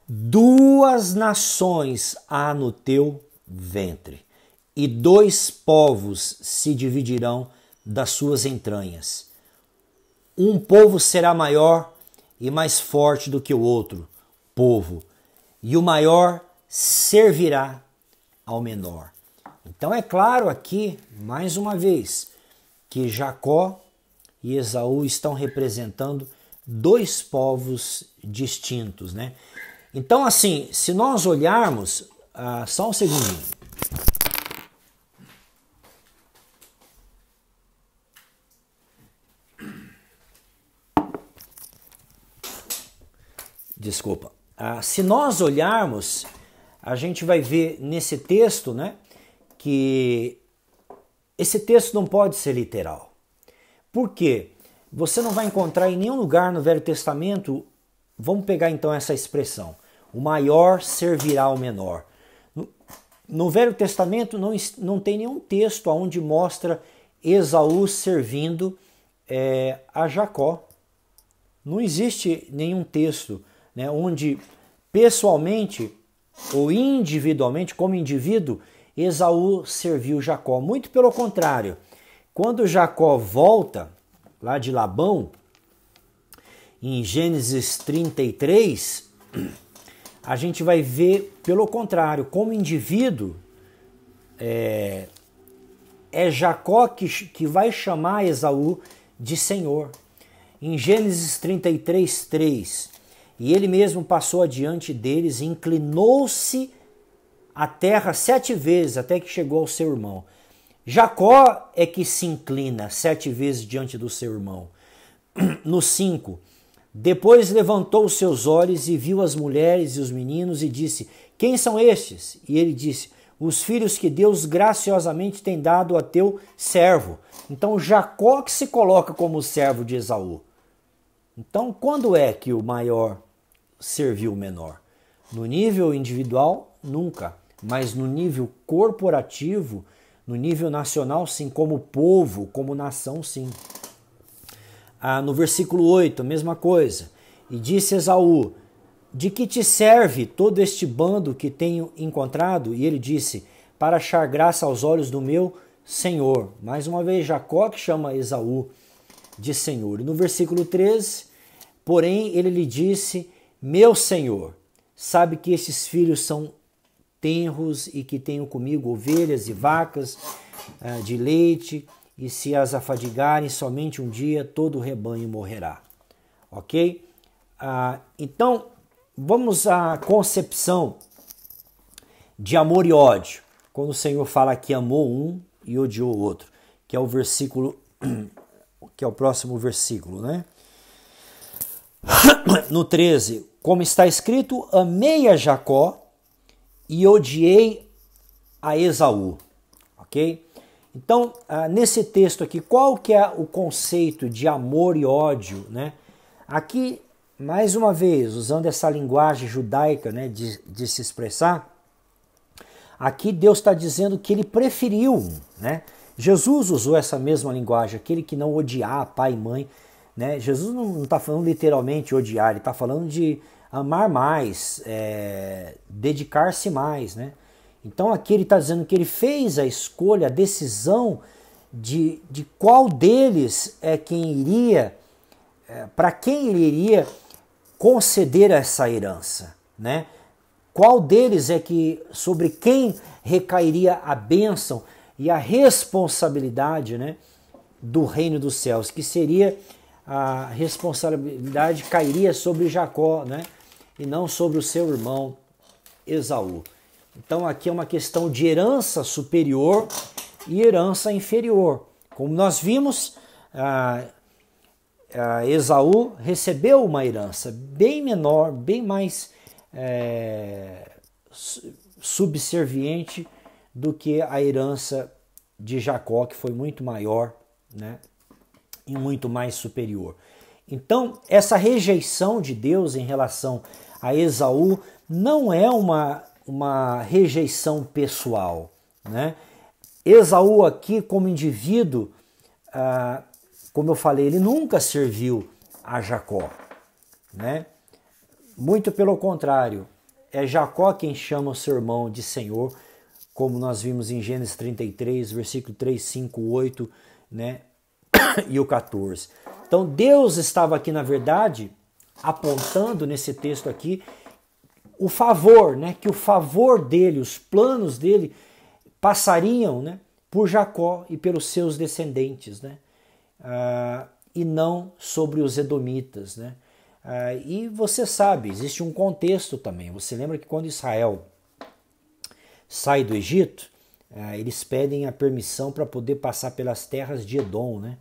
duas nações há no teu ventre, e dois povos se dividirão das suas entranhas. Um povo será maior e mais forte do que o outro povo, e o maior servirá ao menor. Então é claro aqui, mais uma vez, que Jacó e Esaú estão representando dois povos distintos, né? Então, assim, se nós olharmos, só um segundinho. Desculpa. Se nós olharmos, a gente vai ver nesse texto, né, que esse texto não pode ser literal. Por quê? Você não vai encontrar em nenhum lugar no Velho Testamento, vamos pegar então essa expressão, o maior servirá ao menor. No Velho Testamento não tem nenhum texto onde mostra Esaú servindo a Jacó. Não existe nenhum texto, né, onde pessoalmente ou individualmente, como indivíduo, Esaú serviu Jacó. Muito pelo contrário, quando Jacó volta lá de Labão, em Gênesis 33, a gente vai ver, pelo contrário, como indivíduo, é Jacó que vai chamar Esaú de Senhor. Em Gênesis 33, 3, e ele mesmo passou adiante deles e inclinou-se a terra 7 vezes, até que chegou ao seu irmão. Jacó é que se inclina 7 vezes diante do seu irmão. No 5, depois levantou os seus olhos e viu as mulheres e os meninos e disse, quem são estes? E ele disse, os filhos que Deus graciosamente tem dado a teu servo. Então Jacó que se coloca como servo de Esaú. Então quando é que o maior serviu o menor? No nível individual, nunca. Mas no nível corporativo, no nível nacional, sim, como povo, como nação, sim. No versículo 8, a mesma coisa. E disse Esaú, de que te serve todo este bando que tenho encontrado? E ele disse, para achar graça aos olhos do meu Senhor. Mais uma vez, Jacó que chama Esaú de Senhor. E no versículo 13, porém, ele lhe disse, meu Senhor, sabe que estes filhos são tenros e que tenho comigo ovelhas e vacas de leite, e se as afadigarem somente um dia, todo o rebanho morrerá. Ok? Então, vamos à concepção de amor e ódio. Quando o Senhor fala que amou um e odiou o outro. que é o versículo, que é o próximo versículo, né? No 13, como está escrito, amei a Jacó e odiei a Esaú, ok? Então, nesse texto aqui, qual que é o conceito de amor e ódio, né? Aqui, mais uma vez, usando essa linguagem judaica, né, de se expressar, aqui Deus está dizendo que ele preferiu, né? Jesus usou essa mesma linguagem, aquele que não odiar pai e mãe, né? Jesus não está falando literalmente odiar, ele está falando de amar mais, dedicar-se mais, né? Então aqui ele está dizendo que ele fez a escolha, a decisão de qual deles é quem iria, para quem ele iria conceder essa herança, né? Qual deles é que, sobre quem recairia a bênção e a responsabilidade, né, do reino dos céus, que seria a responsabilidade cairia sobre Jacó, né, e não sobre o seu irmão Esaú. Então aqui é uma questão de herança superior e herança inferior. Como nós vimos, Esaú recebeu uma herança bem menor, bem mais subserviente do que a herança de Jacó, que foi muito maior, né, e muito mais superior. Então, essa rejeição de Deus em relação a Esaú não é uma rejeição pessoal, né? Esaú aqui, como indivíduo, como eu falei, ele nunca serviu a Jacó, né? Muito pelo contrário, é Jacó quem chama o seu irmão de Senhor, como nós vimos em Gênesis 33, versículo 3, 5, 8, né? E o 14. Então Deus estava aqui, na verdade, apontando nesse texto aqui o favor, né? Que o favor dele, os planos dele passariam, né, por Jacó e pelos seus descendentes, né? E não sobre os edomitas, né? E você sabe, existe um contexto também. Você lembra que quando Israel sai do Egito, eles pedem a permissão para poder passar pelas terras de Edom, né?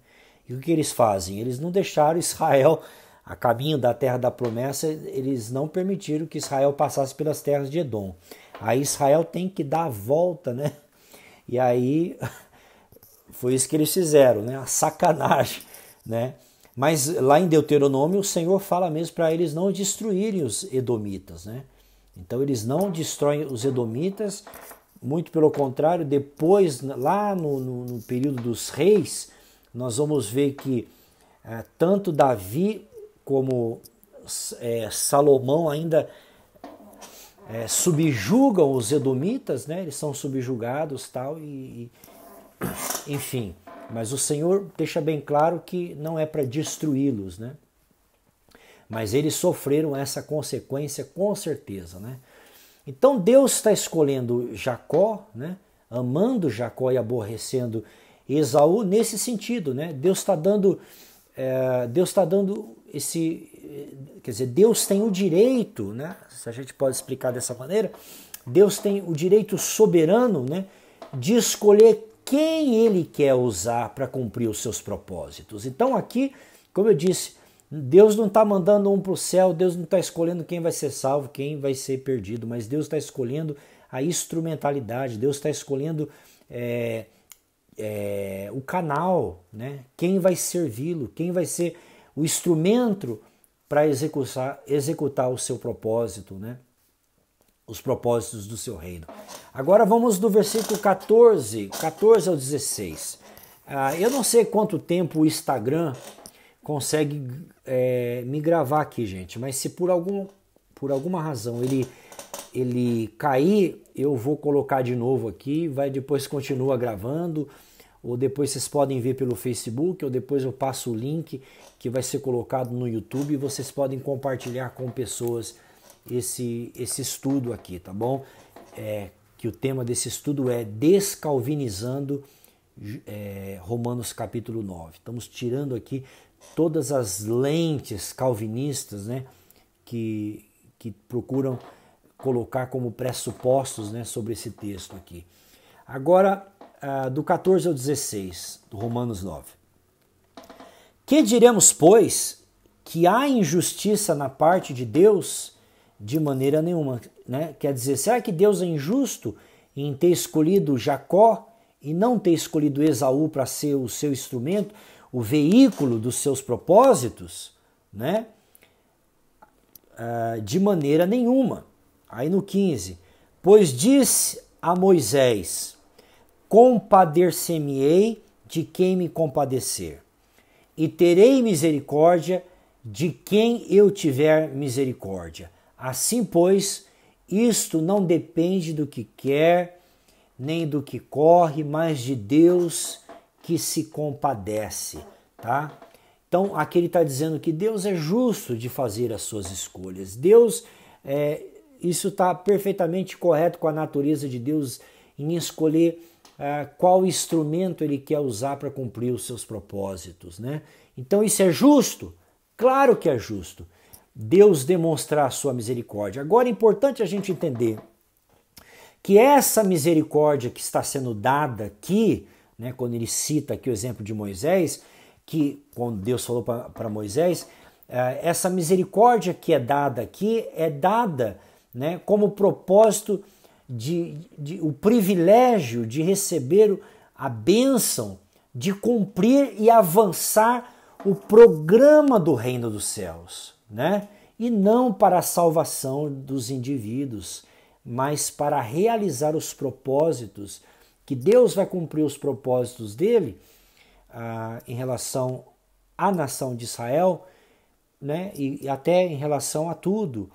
E o que eles fazem? Eles não deixaram Israel a caminho da terra da promessa, eles não permitiram que Israel passasse pelas terras de Edom. Aí Israel tem que dar a volta, né? E aí foi isso que eles fizeram, né? A sacanagem, né? Mas lá em Deuteronômio o Senhor fala mesmo para eles não destruírem os edomitas, né? Então eles não destroem os edomitas, muito pelo contrário, depois, lá no período dos reis, nós vamos ver que tanto Davi como Salomão ainda subjugam os edomitas, né? Eles são subjugados, tal, enfim. Mas o Senhor deixa bem claro que não é para destruí-los, né? Mas eles sofreram essa consequência com certeza, né? Então Deus está escolhendo Jacó, né? Amando Jacó e aborrecendo Esaú nesse sentido, né? Deus está dando esse, quer dizer, Deus tem o direito, né? Se a gente pode explicar dessa maneira, Deus tem o direito soberano, né, de escolher quem ele quer usar para cumprir os seus propósitos. Então aqui, como eu disse, Deus não está mandando um para o céu, Deus não está escolhendo quem vai ser salvo, quem vai ser perdido, mas Deus está escolhendo a instrumentalidade, Deus está escolhendo o canal, né? Quem vai servi-lo, quem vai ser o instrumento para executar o seu propósito, né? Os propósitos do seu reino. Agora vamos do versículo 14 ao 16. Eu não sei quanto tempo o Instagram consegue me gravar aqui, gente, mas se por alguma razão ele cair, eu vou colocar de novo aqui, depois continua gravando, ou depois vocês podem ver pelo Facebook, ou depois eu passo o link que vai ser colocado no YouTube e vocês podem compartilhar com pessoas esse estudo aqui, tá bom? Que o tema desse estudo é Descalvinizando Romanos capítulo 9. Estamos tirando aqui todas as lentes calvinistas, né, que procuram colocar como pressupostos, né, sobre esse texto aqui. Agora, do 14 ao 16, do Romanos 9. Que diremos, pois, que há injustiça na parte de Deus? De maneira nenhuma. Né? Quer dizer, será que Deus é injusto em ter escolhido Jacó e não ter escolhido Esaú para ser o seu instrumento, o veículo dos seus propósitos? Né? De maneira nenhuma. Aí no 15, pois disse a Moisés, compadecer-me-ei de quem me compadecer, e terei misericórdia de quem eu tiver misericórdia. Assim, pois, isto não depende do que quer, nem do que corre, mas de Deus que se compadece, tá? Então, aqui ele está dizendo que Deus é justo de fazer as suas escolhas. Deus, isso está perfeitamente correto com a natureza de Deus em escolher qual instrumento ele quer usar para cumprir os seus propósitos, né? Então, isso é justo? Claro que é justo. Deus demonstrar a sua misericórdia. Agora é importante a gente entender que essa misericórdia que está sendo dada aqui, né, quando ele cita aqui o exemplo de Moisés, que quando Deus falou para Moisés, essa misericórdia que é dada aqui é dada, né, como propósito o privilégio de receber a bênção, de cumprir e avançar o programa do reino dos céus, né? E não para a salvação dos indivíduos, mas para realizar os propósitos, que Deus vai cumprir os propósitos dele em relação à nação de Israel, né? E até em relação a tudo,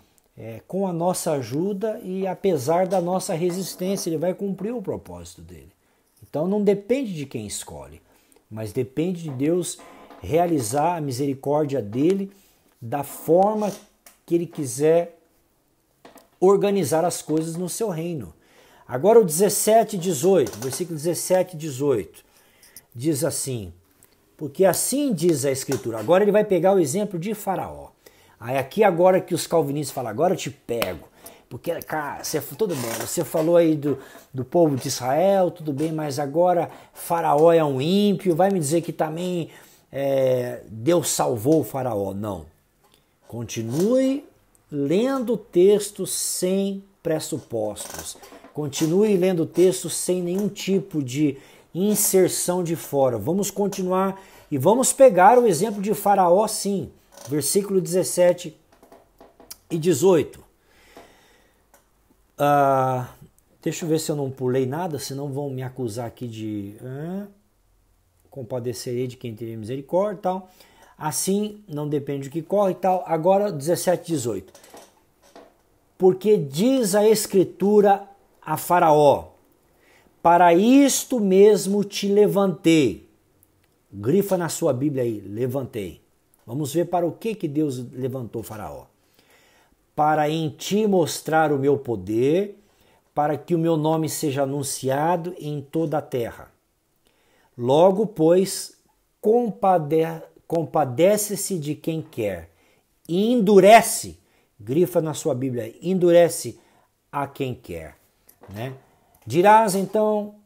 com a nossa ajuda e apesar da nossa resistência, ele vai cumprir o propósito dele. Então não depende de quem escolhe, mas depende de Deus realizar a misericórdia dele da forma que ele quiser organizar as coisas no seu reino. Agora o 17 e 18, versículo 17 e 18, diz assim, porque assim diz a Escritura. Agora ele vai pegar o exemplo de Faraó. Aí aqui agora que os calvinistas falam, agora eu te pego. Porque, cara, tudo bem, você falou aí do povo de Israel, tudo bem, mas agora Faraó é um ímpio, vai me dizer que também Deus salvou o Faraó. Não. Continue lendo o texto sem pressupostos. Continue lendo o texto sem nenhum tipo de inserção de fora. Vamos continuar e vamos pegar o exemplo de Faraó, sim. Versículo 17 e 18. Deixa eu ver se eu não pulei nada, senão vão me acusar aqui de compadecerei de quem teria misericórdia e tal. Assim, não depende do que corre e tal. Agora, 17 e 18. Porque diz a Escritura a Faraó, para isto mesmo te levantei. Grifa na sua Bíblia aí, levantei. Vamos ver para o que Deus levantou Faraó. Para em ti mostrar o meu poder, para que o meu nome seja anunciado em toda a terra. Logo, pois, compadece-se de quem quer e endurece, grifa na sua Bíblia, endurece a quem quer. Né? Dirás então,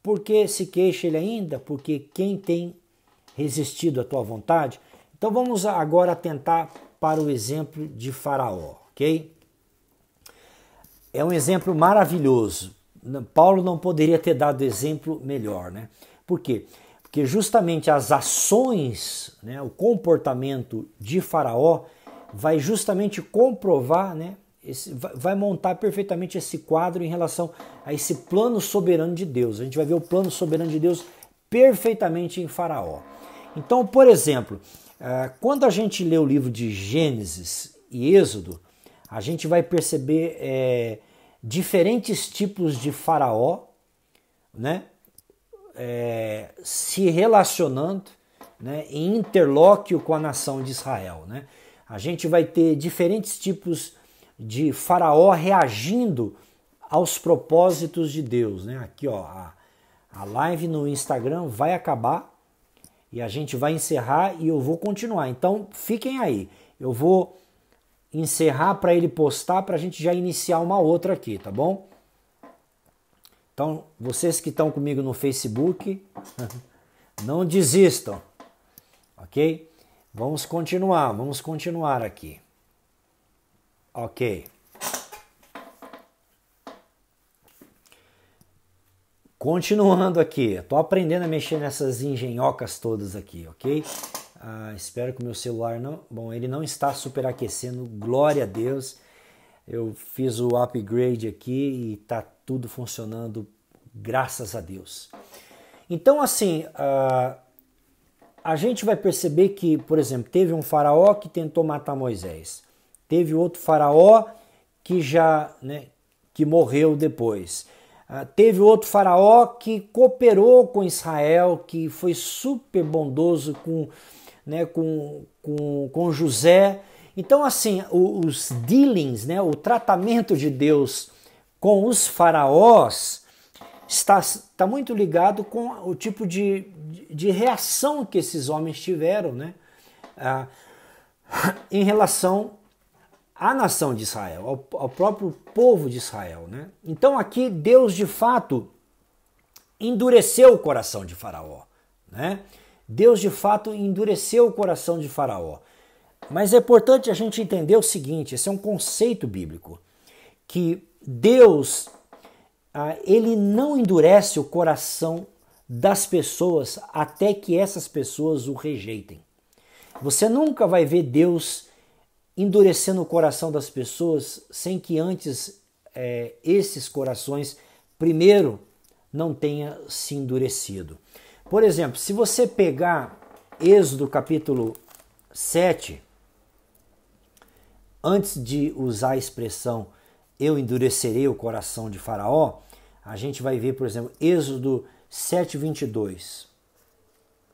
por que se queixa ele ainda? Porque quem tem resistido à tua vontade? Então vamos agora atentar para o exemplo de Faraó, ok? É um exemplo maravilhoso. Paulo não poderia ter dado exemplo melhor, né? Por quê? Porque justamente as ações, né, o comportamento de Faraó vai justamente comprovar, né, vai montar perfeitamente esse quadro em relação a esse plano soberano de Deus. A gente vai ver o plano soberano de Deus perfeitamente em Faraó. Então, por exemplo, quando a gente lê o livro de Gênesis e Êxodo, a gente vai perceber diferentes tipos de Faraó, né, se relacionando, né, em interlóquio com a nação de Israel. Né? A gente vai ter diferentes tipos de Faraó reagindo aos propósitos de Deus. Né? Aqui, ó, a live no Instagram vai acabar e a gente vai encerrar e eu vou continuar. Então fiquem aí. Eu vou encerrar para ele postar para a gente já iniciar uma outra aqui, tá bom? Então, vocês que estão comigo no Facebook, não desistam, ok? Vamos continuar aqui. Ok. Continuando aqui, estou aprendendo a mexer nessas engenhocas todas aqui, ok? Espero que o meu celular não... Bom, ele não está superaquecendo, glória a Deus. Eu fiz o upgrade aqui e está tudo funcionando, graças a Deus. Então, assim, a gente vai perceber que, por exemplo, teve um faraó que tentou matar Moisés. Teve outro faraó que que morreu depois. Teve outro faraó que cooperou com Israel, que foi super bondoso com José. Então, assim, os dealings, o tratamento de Deus com os faraós está muito ligado com o tipo de reação que esses homens tiveram, em relação à nação de Israel, ao próprio povo de Israel. Então aqui Deus de fato endureceu o coração de Faraó. Deus de fato endureceu o coração de Faraó. Mas é importante a gente entender o seguinte, esse é um conceito bíblico, que Deus ele não endurece o coração das pessoas até que essas pessoas o rejeitem. Você nunca vai ver Deus endurecendo o coração das pessoas sem que antes esses corações primeiro não tenha se endurecido. Por exemplo, se você pegar Êxodo capítulo 7, antes de usar a expressão eu endurecerei o coração de Faraó, a gente vai ver, por exemplo, Êxodo 7:22.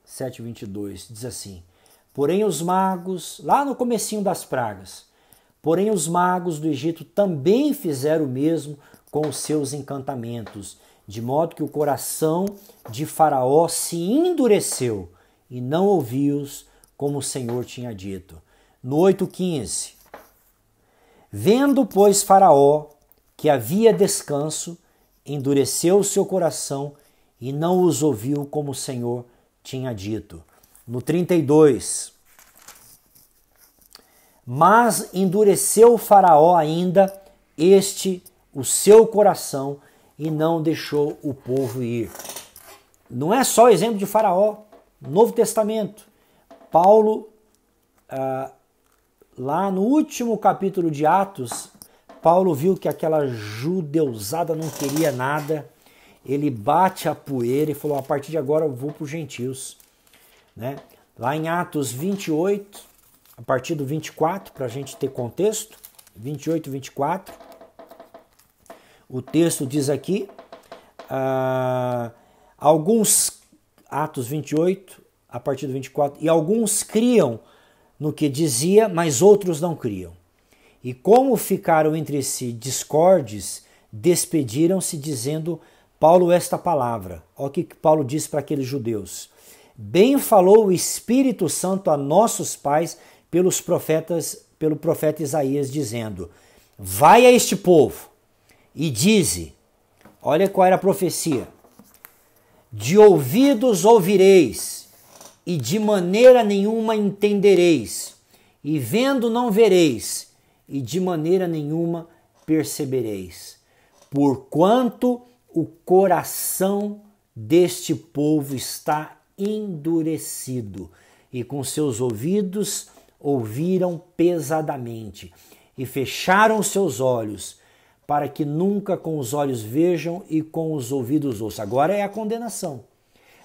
7:22 diz assim: porém os magos, lá no comecinho das pragas, porém os magos do Egito também fizeram o mesmo com os seus encantamentos, de modo que o coração de Faraó se endureceu e não ouviu-os como o Senhor tinha dito. No 8:15, vendo, pois, Faraó que havia descanso, endureceu o seu coração e não os ouviu como o Senhor tinha dito. No 32, mas endureceu o Faraó ainda o seu coração e não deixou o povo ir. Não é só exemplo de Faraó. Novo Testamento, Paulo, lá no último capítulo de Atos, Paulo viu que aquela judeusada não queria nada. Ele bate a poeira e falou, a partir de agora eu vou para os gentios. Lá em Atos 28, a partir do 24, para a gente ter contexto, 28 e 24, o texto diz aqui, Atos 28, a partir do 24, e alguns criam no que dizia, mas outros não criam. E como ficaram entre si discordes, despediram-se dizendo Paulo esta palavra. Olha o que Paulo diz para aqueles judeus. Bem falou o Espírito Santo a nossos pais pelo profeta Isaías, dizendo, vai a este povo e dize, olha qual era a profecia, de ouvidos ouvireis e de maneira nenhuma entendereis, e vendo não vereis, e de maneira nenhuma percebereis, porquanto o coração deste povo está endurecido, e com seus ouvidos ouviram pesadamente, e fecharam os seus olhos, para que nunca com os olhos vejam e com os ouvidos ouçam. Agora é a condenação,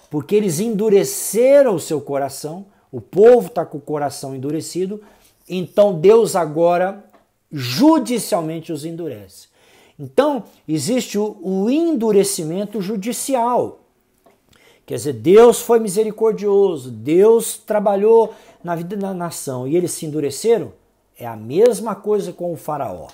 porque eles endureceram o seu coração, o povo está com o coração endurecido, então Deus agora judicialmente os endurece. Então existe o endurecimento judicial, quer dizer, Deus foi misericordioso, Deus trabalhou na vida da nação e eles se endureceram. É a mesma coisa com o faraó,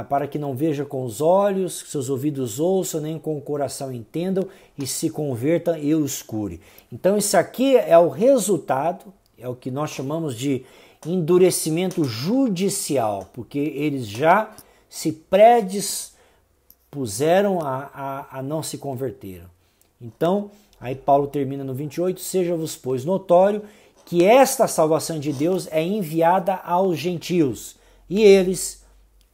para que não veja com os olhos, que seus ouvidos ouçam, nem com o coração entendam e se convertam e o escure. Então isso aqui é o resultado, é o que nós chamamos de endurecimento judicial, porque eles já se puseram a não se converteram. Então, aí Paulo termina no 28, seja-vos, pois, notório que esta salvação de Deus é enviada aos gentios, e eles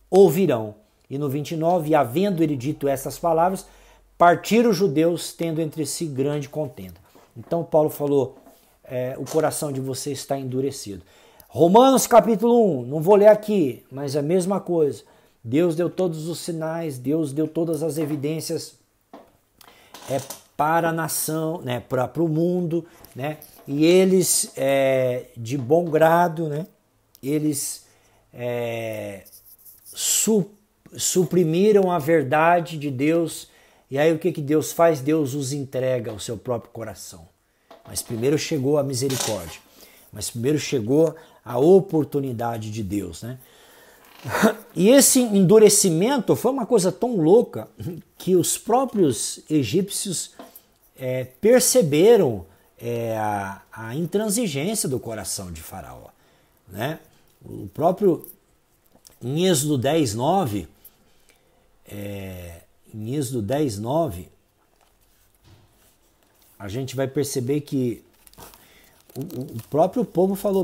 ouvirão. E no 29, e havendo ele dito essas palavras, partiram os judeus, tendo entre si grande contenda. Então Paulo falou, o coração de vocês está endurecido. Romanos capítulo 1, não vou ler aqui, mas é a mesma coisa. Deus deu todos os sinais, Deus deu todas as evidências para a nação, né, para o mundo, né, e eles, de bom grado, né, eles suprimiram a verdade de Deus, e aí o que Deus faz? Deus os entrega ao seu próprio coração. Mas primeiro chegou a misericórdia, mas primeiro chegou a oportunidade de Deus, né? E esse endurecimento foi uma coisa tão louca que os próprios egípcios perceberam a intransigência do coração de Faraó, né? O próprio em Êxodo 10:9, a gente vai perceber que o próprio povo falou,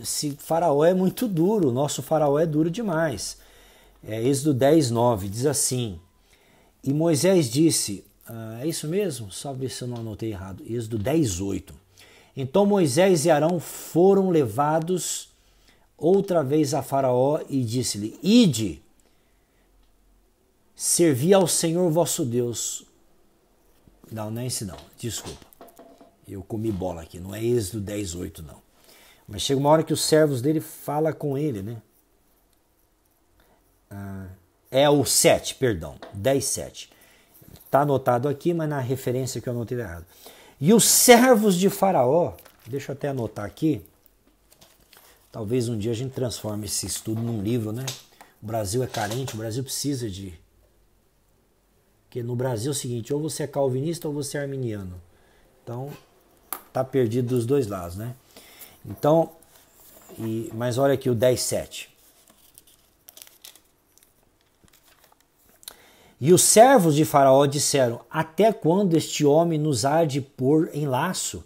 esse faraó é muito duro, o nosso faraó é duro demais. Êxodo 10:9 diz assim, e Moisés disse, é isso mesmo? Só ver se eu não anotei errado. Êxodo 10:8. Então Moisés e Arão foram levados outra vez a Faraó e disse-lhe, ide, servi ao Senhor vosso Deus. Não é esse não, desculpa. Eu comi bola aqui, não é Êxodo 10:8 não. Mas chega uma hora que os servos dele falam com ele, né? É o 7, perdão, 10:7. Está anotado aqui, mas na referência que eu anotei errado. E os servos de Faraó, deixa eu até anotar aqui, talvez um dia a gente transforme esse estudo num livro, né? O Brasil é carente, o Brasil precisa de... Porque no Brasil é o seguinte, ou você é calvinista ou você é arminiano. Então, tá perdido dos dois lados, né? Então, mas olha aqui o 10:7. E os servos de Faraó disseram, até quando este homem nos há de pôr em laço?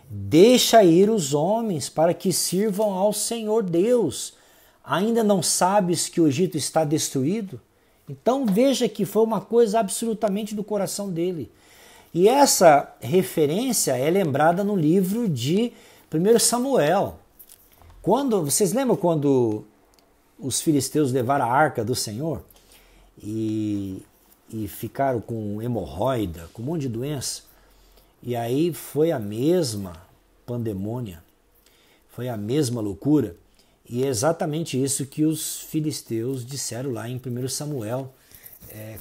Deixa ir os homens para que sirvam ao Senhor Deus. Ainda não sabes que o Egito está destruído? Então veja que foi uma coisa absolutamente do coração dele. E essa referência é lembrada no livro de 1 Samuel. Vocês lembram quando os filisteus levaram a arca do Senhor e ficaram com hemorroida, com um monte de doença? E aí foi a mesma pandemônia, foi a mesma loucura. E é exatamente isso que os filisteus disseram lá em 1 Samuel,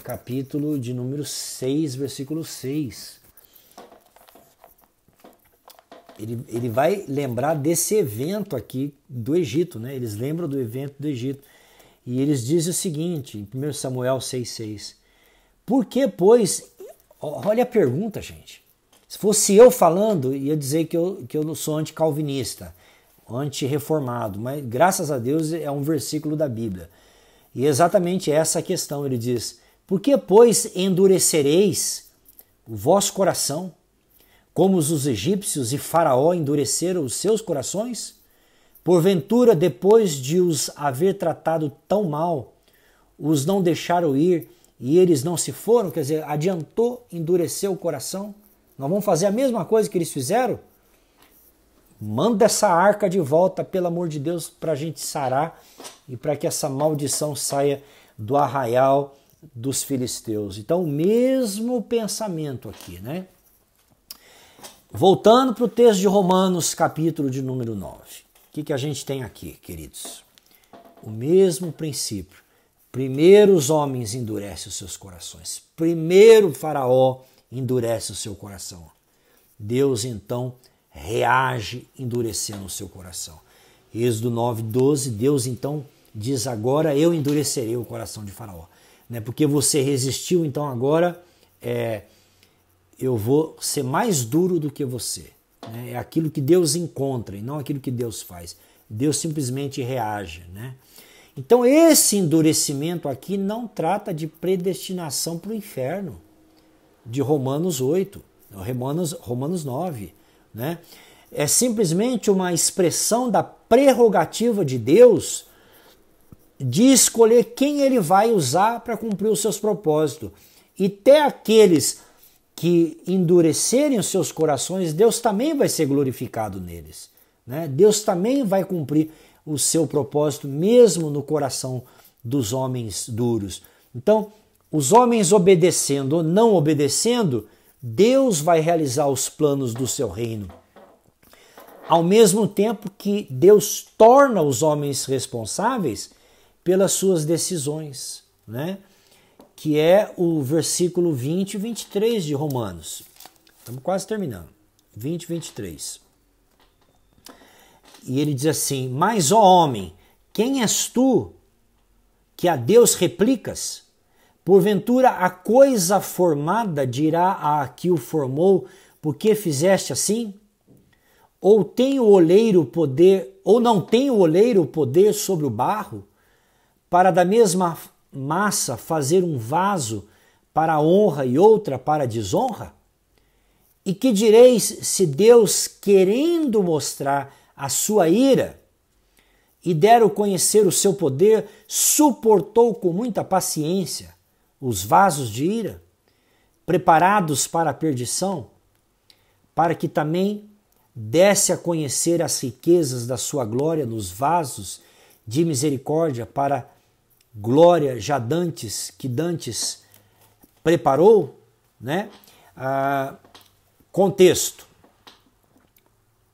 capítulo de número 6, versículo 6. Ele vai lembrar desse evento aqui do Egito, né? Eles lembram do evento do Egito. E eles dizem o seguinte, em 1 Samuel 6,6. Por que, pois... Olha a pergunta, gente. Se fosse eu falando, ia dizer que eu não sou anticalvinista, anti-reformado, mas graças a Deus é um versículo da Bíblia. E exatamente essa a questão, ele diz, por que, pois, endurecereis o vosso coração, como os egípcios e Faraó endureceram os seus corações? Porventura, depois de os haver tratado tão mal, os não deixaram ir e eles não se foram? Quer dizer, adiantou endurecer o coração? Nós vamos fazer a mesma coisa que eles fizeram? Manda essa arca de volta, pelo amor de Deus, para a gente sarar e para que essa maldição saia do arraial dos filisteus. Então, o mesmo pensamento aqui, né? Voltando para o texto de Romanos, capítulo de número 9. O que a gente tem aqui, queridos? O mesmo princípio. Primeiro os homens endurecem os seus corações. Primeiro o Faraó endurece o seu coração. Deus, então, reage endurecendo o seu coração. Êxodo 9:12, Deus então diz, agora eu endurecerei o coração de Faraó. Né? Porque você resistiu, então agora eu vou ser mais duro do que você. Né? É aquilo que Deus encontra e não aquilo que Deus faz. Deus simplesmente reage. Né? Então esse endurecimento aqui não trata de predestinação para o inferno, de Romanos 8, Romanos 9, né? É simplesmente uma expressão da prerrogativa de Deus de escolher quem ele vai usar para cumprir os seus propósitos. E até aqueles que endurecerem os seus corações, Deus também vai ser glorificado neles, né? Deus também vai cumprir o seu propósito, mesmo no coração dos homens duros. Então, os homens obedecendo ou não obedecendo, Deus vai realizar os planos do seu reino. Ao mesmo tempo que Deus torna os homens responsáveis pelas suas decisões, né? Que é o versículo 20 e 23 de Romanos. Estamos quase terminando. 20 e 23. E ele diz assim: mas, ó homem, quem és tu que a Deus replicas? Porventura a coisa formada dirá a que o formou, por que fizeste assim? Ou tem o oleiro poder, ou não tem o oleiro poder sobre o barro, para da mesma massa fazer um vaso para a honra e outra para a desonra? E que direis se Deus, querendo mostrar a sua ira e deram conhecer o seu poder, suportou com muita paciência os vasos de ira, preparados para a perdição, para que também desse a conhecer as riquezas da sua glória nos vasos de misericórdia para glória já dantes, que dantes preparou, né? Contexto.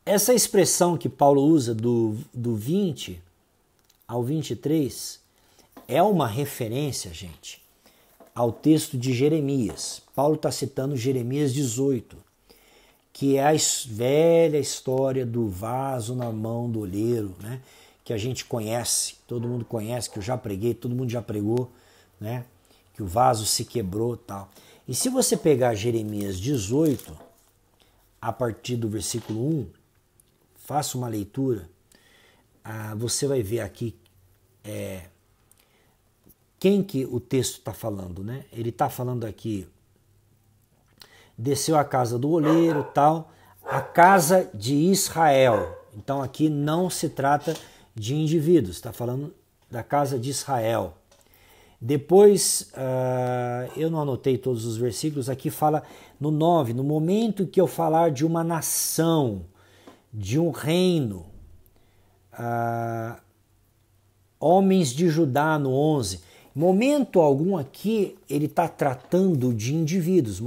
Essa expressão que Paulo usa do 20 ao 23 é uma referência, gente, ao texto de Jeremias. Paulo está citando Jeremias 18, que é a velha história do vaso na mão do olheiro, né? Que a gente conhece, todo mundo conhece, que eu já preguei, todo mundo já pregou, né? Que o vaso se quebrou e tal. E se você pegar Jeremias 18, a partir do versículo 1, faça uma leitura, você vai ver aqui quem que o texto está falando, né? Ele está falando aqui, desceu a casa do oleiro, tal, a casa de Israel. Então aqui não se trata de indivíduos, está falando da casa de Israel. Depois, eu não anotei todos os versículos, aqui fala no 9, no momento que eu falar de uma nação, de um reino, homens de Judá no 11, momento algum aqui ele está tratando de indivíduos,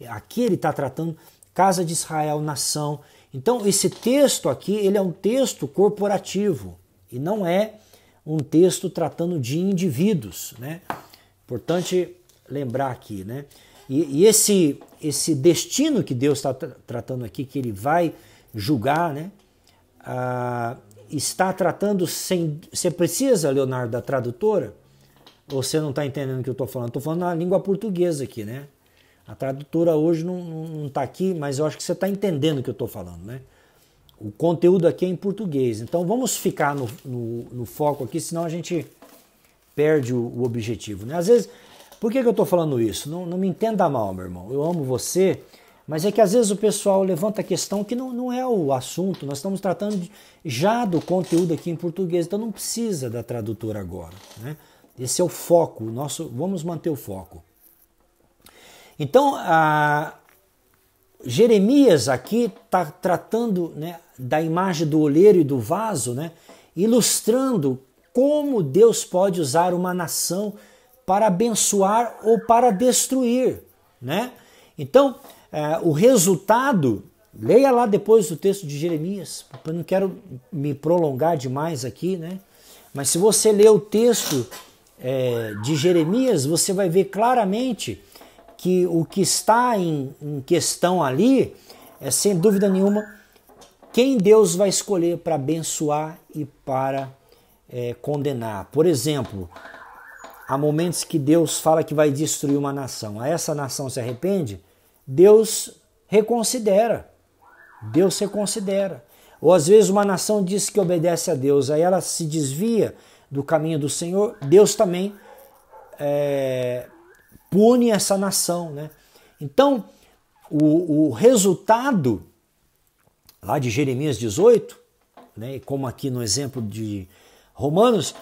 aqui ele está tratando casa de Israel, nação. Então esse texto aqui ele é um texto corporativo e não é um texto tratando de indivíduos, né? Importante lembrar aqui, né? E esse destino que Deus está tratando aqui, que ele vai julgar, né? Está tratando sem... Você precisa, Leonardo, da tradutora? Ou você não está entendendo o que eu estou falando? Estou falando na língua portuguesa aqui, né? A tradutora hoje não está aqui, mas eu acho que você está entendendo o que eu estou falando, né? O conteúdo aqui é em português. Então vamos ficar no foco aqui, senão a gente perde o objetivo, né? Às vezes, por que eu estou falando isso? Não me entenda mal, meu irmão. Eu amo você, mas é que às vezes o pessoal levanta a questão que não é o assunto. Nós estamos tratando já do conteúdo aqui em português, então não precisa da tradutora agora, né? Esse é o foco, vamos manter o foco. Então, Jeremias aqui está tratando, né, da imagem do olheiro e do vaso, né, ilustrando como Deus pode usar uma nação para abençoar ou para destruir, né? Então, o resultado, leia lá depois do texto de Jeremias, eu não quero me prolongar demais aqui, né? Mas se você ler o texto de Jeremias, você vai ver claramente que o que está em questão ali é, sem dúvida nenhuma, quem Deus vai escolher para abençoar e para condenar. Por exemplo, há momentos que Deus fala que vai destruir uma nação. Aí essa nação se arrepende, Deus reconsidera. Ou às vezes uma nação diz que obedece a Deus, aí ela se desvia do caminho do Senhor, Deus também pune essa nação, né? Então, o resultado lá de Jeremias 18, né, como aqui no exemplo de Romanos,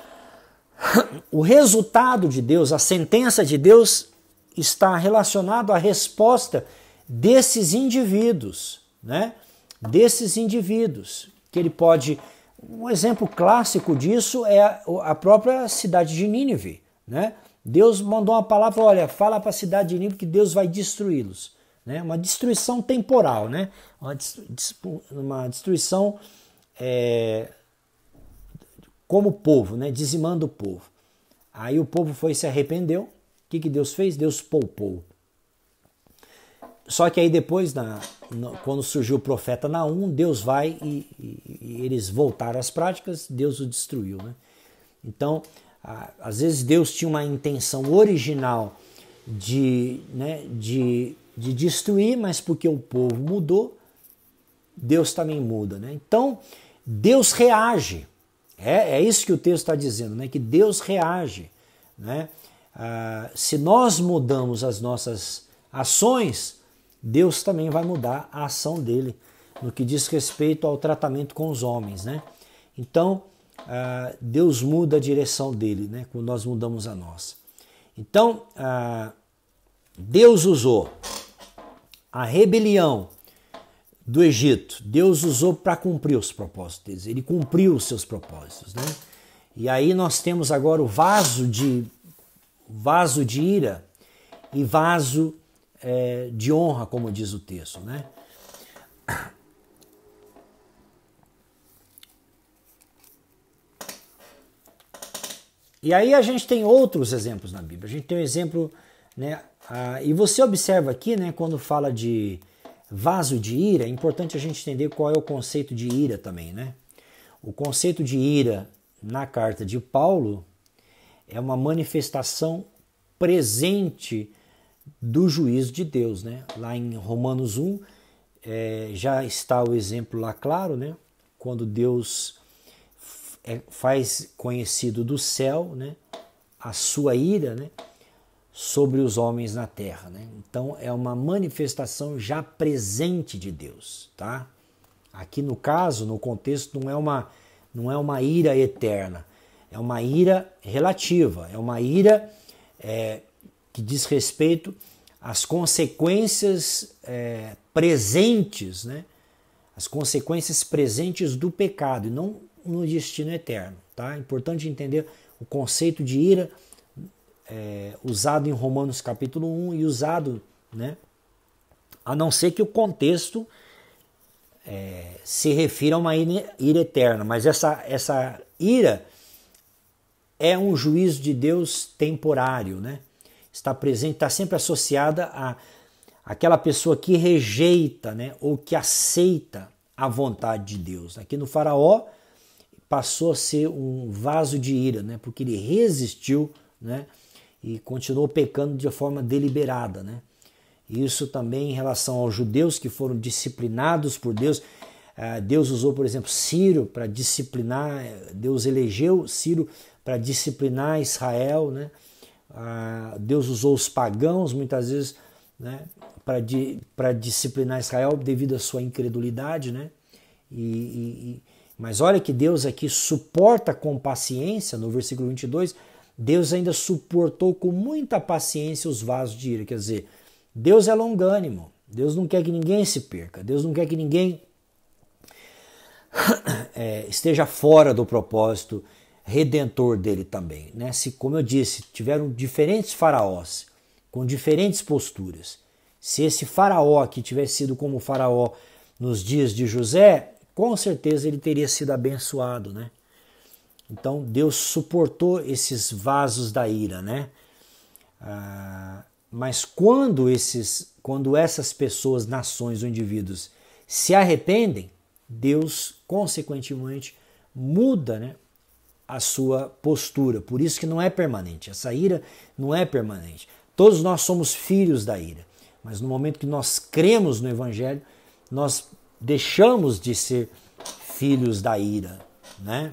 o resultado de Deus, a sentença de Deus está relacionado à resposta desses indivíduos, né? Desses indivíduos, que ele pode... Um exemplo clássico disso é a própria cidade de Nínive, né? Deus mandou uma palavra, olha, fala para a cidade de Nínive que Deus vai destruí-los, né? Uma destruição temporal, né? Uma destruição como povo, né? Dizimando o povo. Aí o povo foi e se arrependeu. O que Deus fez? Deus poupou. Só que aí depois, quando surgiu o profeta Naum, Deus vai e eles voltaram às práticas, Deus o destruiu, né? Então, às vezes Deus tinha uma intenção original de destruir, mas porque o povo mudou, Deus também muda, né? Então, Deus reage. É isso que o texto está dizendo, né? Que Deus reage, né? Se nós mudamos as nossas ações, Deus também vai mudar a ação dele no que diz respeito ao tratamento com os homens, né? Então, Deus muda a direção dele, né? Quando nós mudamos a nossa. Então, Deus usou a rebelião do Egito, Deus usou para cumprir os propósitos deles. Ele cumpriu os seus propósitos, né? E aí nós temos agora o vaso de ira e vaso de honra, como diz o texto, né? E aí a gente tem outros exemplos na Bíblia. A gente tem um exemplo, né? E você observa aqui, né? Quando fala de vaso de ira, é importante a gente entender qual é o conceito de ira também, né? O conceito de ira na carta de Paulo é uma manifestação presente do juízo de Deus, né? Lá em Romanos 1 já está o exemplo lá claro, né? Quando Deus faz conhecido do céu, né? A sua ira, né? Sobre os homens na terra, né? Então é uma manifestação já presente de Deus, tá? Aqui no caso, no contexto, não é uma ira eterna, é uma ira relativa, é uma ira que diz respeito às consequências presentes, né? As consequências presentes do pecado e não no destino eterno, tá? É importante entender o conceito de ira usado em Romanos capítulo 1 e usado, né? A não ser que o contexto se refira a uma ira eterna, mas essa ira é um juízo de Deus temporário, né? Está presente, está sempre associada a aquela pessoa que rejeita, né? Ou que aceita a vontade de Deus. Aqui no Faraó passou a ser um vaso de ira, né? Porque ele resistiu, né? E continuou pecando de forma deliberada, né? Isso também em relação aos judeus que foram disciplinados por Deus. Deus usou, por exemplo, Ciro para disciplinar, Deus elegeu Ciro para disciplinar Israel, né? Deus usou os pagãos muitas vezes, né? Para disciplinar Israel devido à sua incredulidade, né? Mas olha que Deus aqui suporta com paciência, no versículo 22, Deus ainda suportou com muita paciência os vasos de ira. Quer dizer, Deus é longânimo, Deus não quer que ninguém se perca, Deus não quer que ninguém esteja fora do propósito redentor dele também, né? Se, como eu disse, tiveram diferentes faraós com diferentes posturas. Se esse faraó aqui tivesse sido como o faraó nos dias de José, com certeza ele teria sido abençoado, né? Então Deus suportou esses vasos da ira, né? Mas quando essas pessoas, nações ou indivíduos se arrependem, Deus consequentemente muda, né, a sua postura. Por isso que não é permanente. Essa ira não é permanente. Todos nós somos filhos da ira. Mas no momento que nós cremos no Evangelho, nós deixamos de ser filhos da ira, né?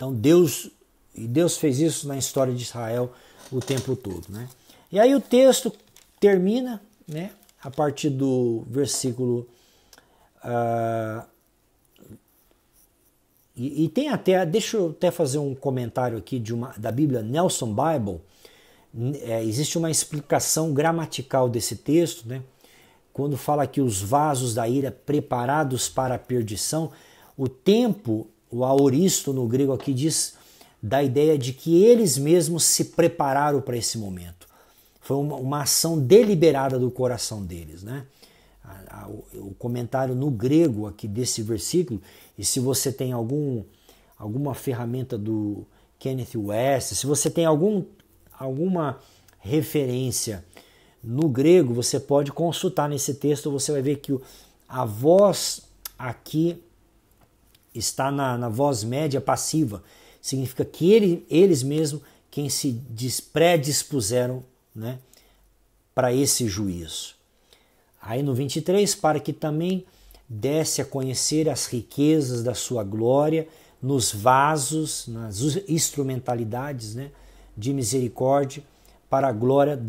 Então Deus fez isso na história de Israel o tempo todo, né? E aí o texto termina, né, a partir do versículo e tem até, deixa eu até fazer um comentário aqui da Bíblia Nelson Bible. Existe uma explicação gramatical desse texto, né? Quando fala que os vasos da ira preparados para a perdição, o tempo, o aoristo no grego aqui diz da ideia de que eles mesmos se prepararam para esse momento. Foi uma ação deliberada do coração deles, né? O comentário no grego aqui desse versículo, e se você tem alguma ferramenta do Kenneth West, se você tem alguma referência no grego, você pode consultar nesse texto, você vai ver que a voz aqui está na voz média passiva, significa que eles mesmos quem se predispuseram, né, para esse juízo. Aí no 23, para que também desse a conhecer as riquezas da sua glória nos vasos, nas instrumentalidades, né, de misericórdia, para a glória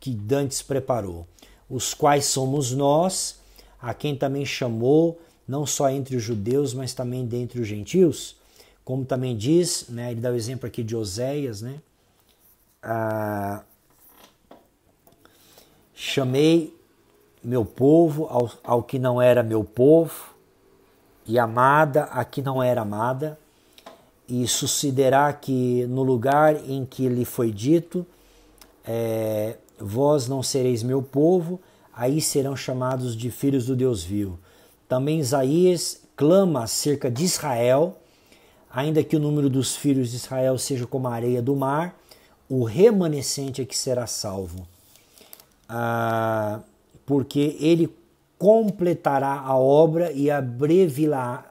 que dantes preparou, os quais somos nós, a quem também chamou, não só entre os judeus, mas também dentre os gentios, como também diz, né, ele dá o exemplo aqui de Oséias, né, chamei meu povo ao que não era meu povo, e amada a que não era amada, e sucederá que no lugar em que lhe foi dito, vós não sereis meu povo, aí serão chamados de filhos do Deus vivo. Também Isaías clama acerca de Israel, ainda que o número dos filhos de Israel seja como a areia do mar, o remanescente é que será salvo. Porque ele completará a obra e abreviá-la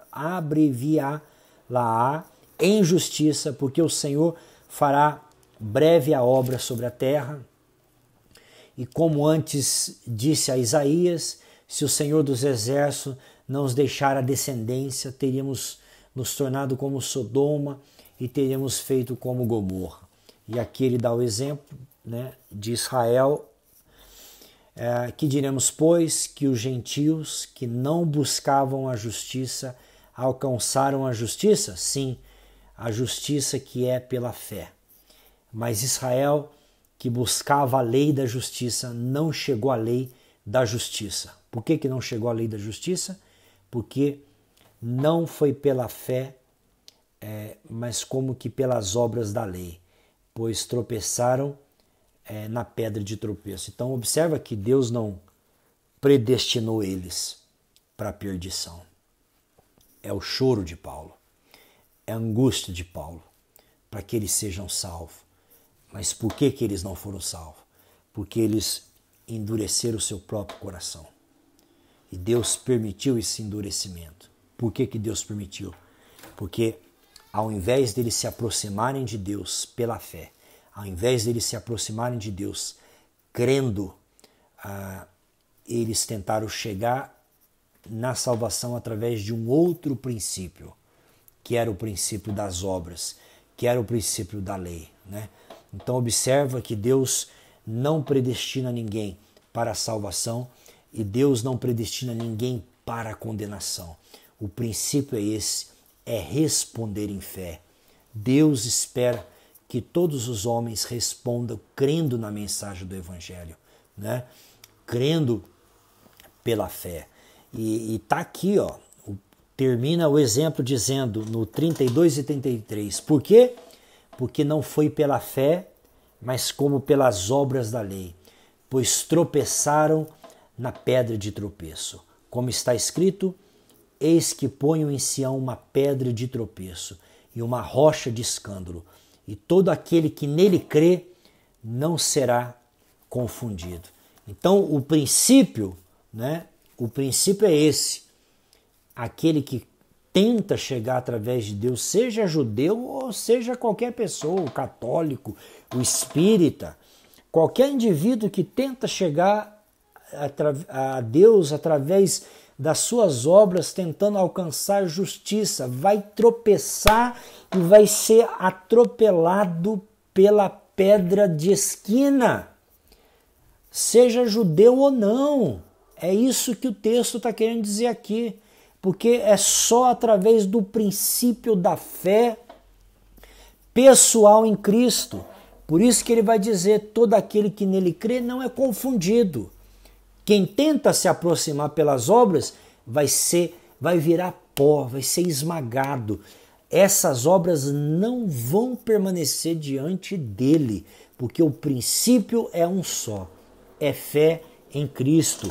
em justiça, porque o Senhor fará breve a obra sobre a terra. E como antes disse a Isaías, se o Senhor dos Exércitos não nos deixar a descendência, teríamos nos tornado como Sodoma e teríamos feito como Gomorra. E aqui ele dá o exemplo, né, de Israel. Que diremos, pois, que os gentios que não buscavam a justiça alcançaram a justiça? Sim, a justiça que é pela fé. Mas Israel, que buscava a lei da justiça, não chegou à lei da justiça. Por que não chegou à lei da justiça? Porque não foi pela fé, mas como que pelas obras da lei, pois tropeçaram na pedra de tropeço. Então observa que Deus não predestinou eles para a perdição. É o choro de Paulo, é a angústia de Paulo, para que eles sejam salvos. Mas por que eles não foram salvos? Porque eles endureceram o seu próprio coração. E Deus permitiu esse endurecimento. Por que Deus permitiu? Porque ao invés deles se aproximarem de Deus pela fé, ao invés deles se aproximarem de Deus crendo, eles tentaram chegar na salvação através de um outro princípio, que era o princípio das obras, que era o princípio da lei, né? Então observa que Deus não predestina ninguém para a salvação e Deus não predestina ninguém para a condenação. O princípio é esse, é responder em fé. Deus espera que todos os homens respondam crendo na mensagem do Evangelho, né? Crendo pela fé. E está aqui, ó, termina o exemplo dizendo no 32 e 33. Por quê? Porque não foi pela fé, mas como pelas obras da lei, pois tropeçaram na pedra de tropeço. Como está escrito, eis que ponho em Sião uma pedra de tropeço e uma rocha de escândalo, e todo aquele que nele crê não será confundido. Então o princípio, né? O princípio é esse. Aquele que tenta chegar através de Deus, seja judeu ou seja qualquer pessoa, o católico, o espírita, qualquer indivíduo que tenta chegar a Deus através das suas obras tentando alcançar justiça, vai tropeçar e vai ser atropelado pela pedra de esquina, seja judeu ou não. É isso que o texto está querendo dizer aqui, porque é só através do princípio da fé pessoal em Cristo. Por isso que ele vai dizer, todo aquele que nele crê não é confundido. Quem tenta se aproximar pelas obras vai virar pó, vai ser esmagado. Essas obras não vão permanecer diante dele, porque o princípio é um só, é fé em Cristo.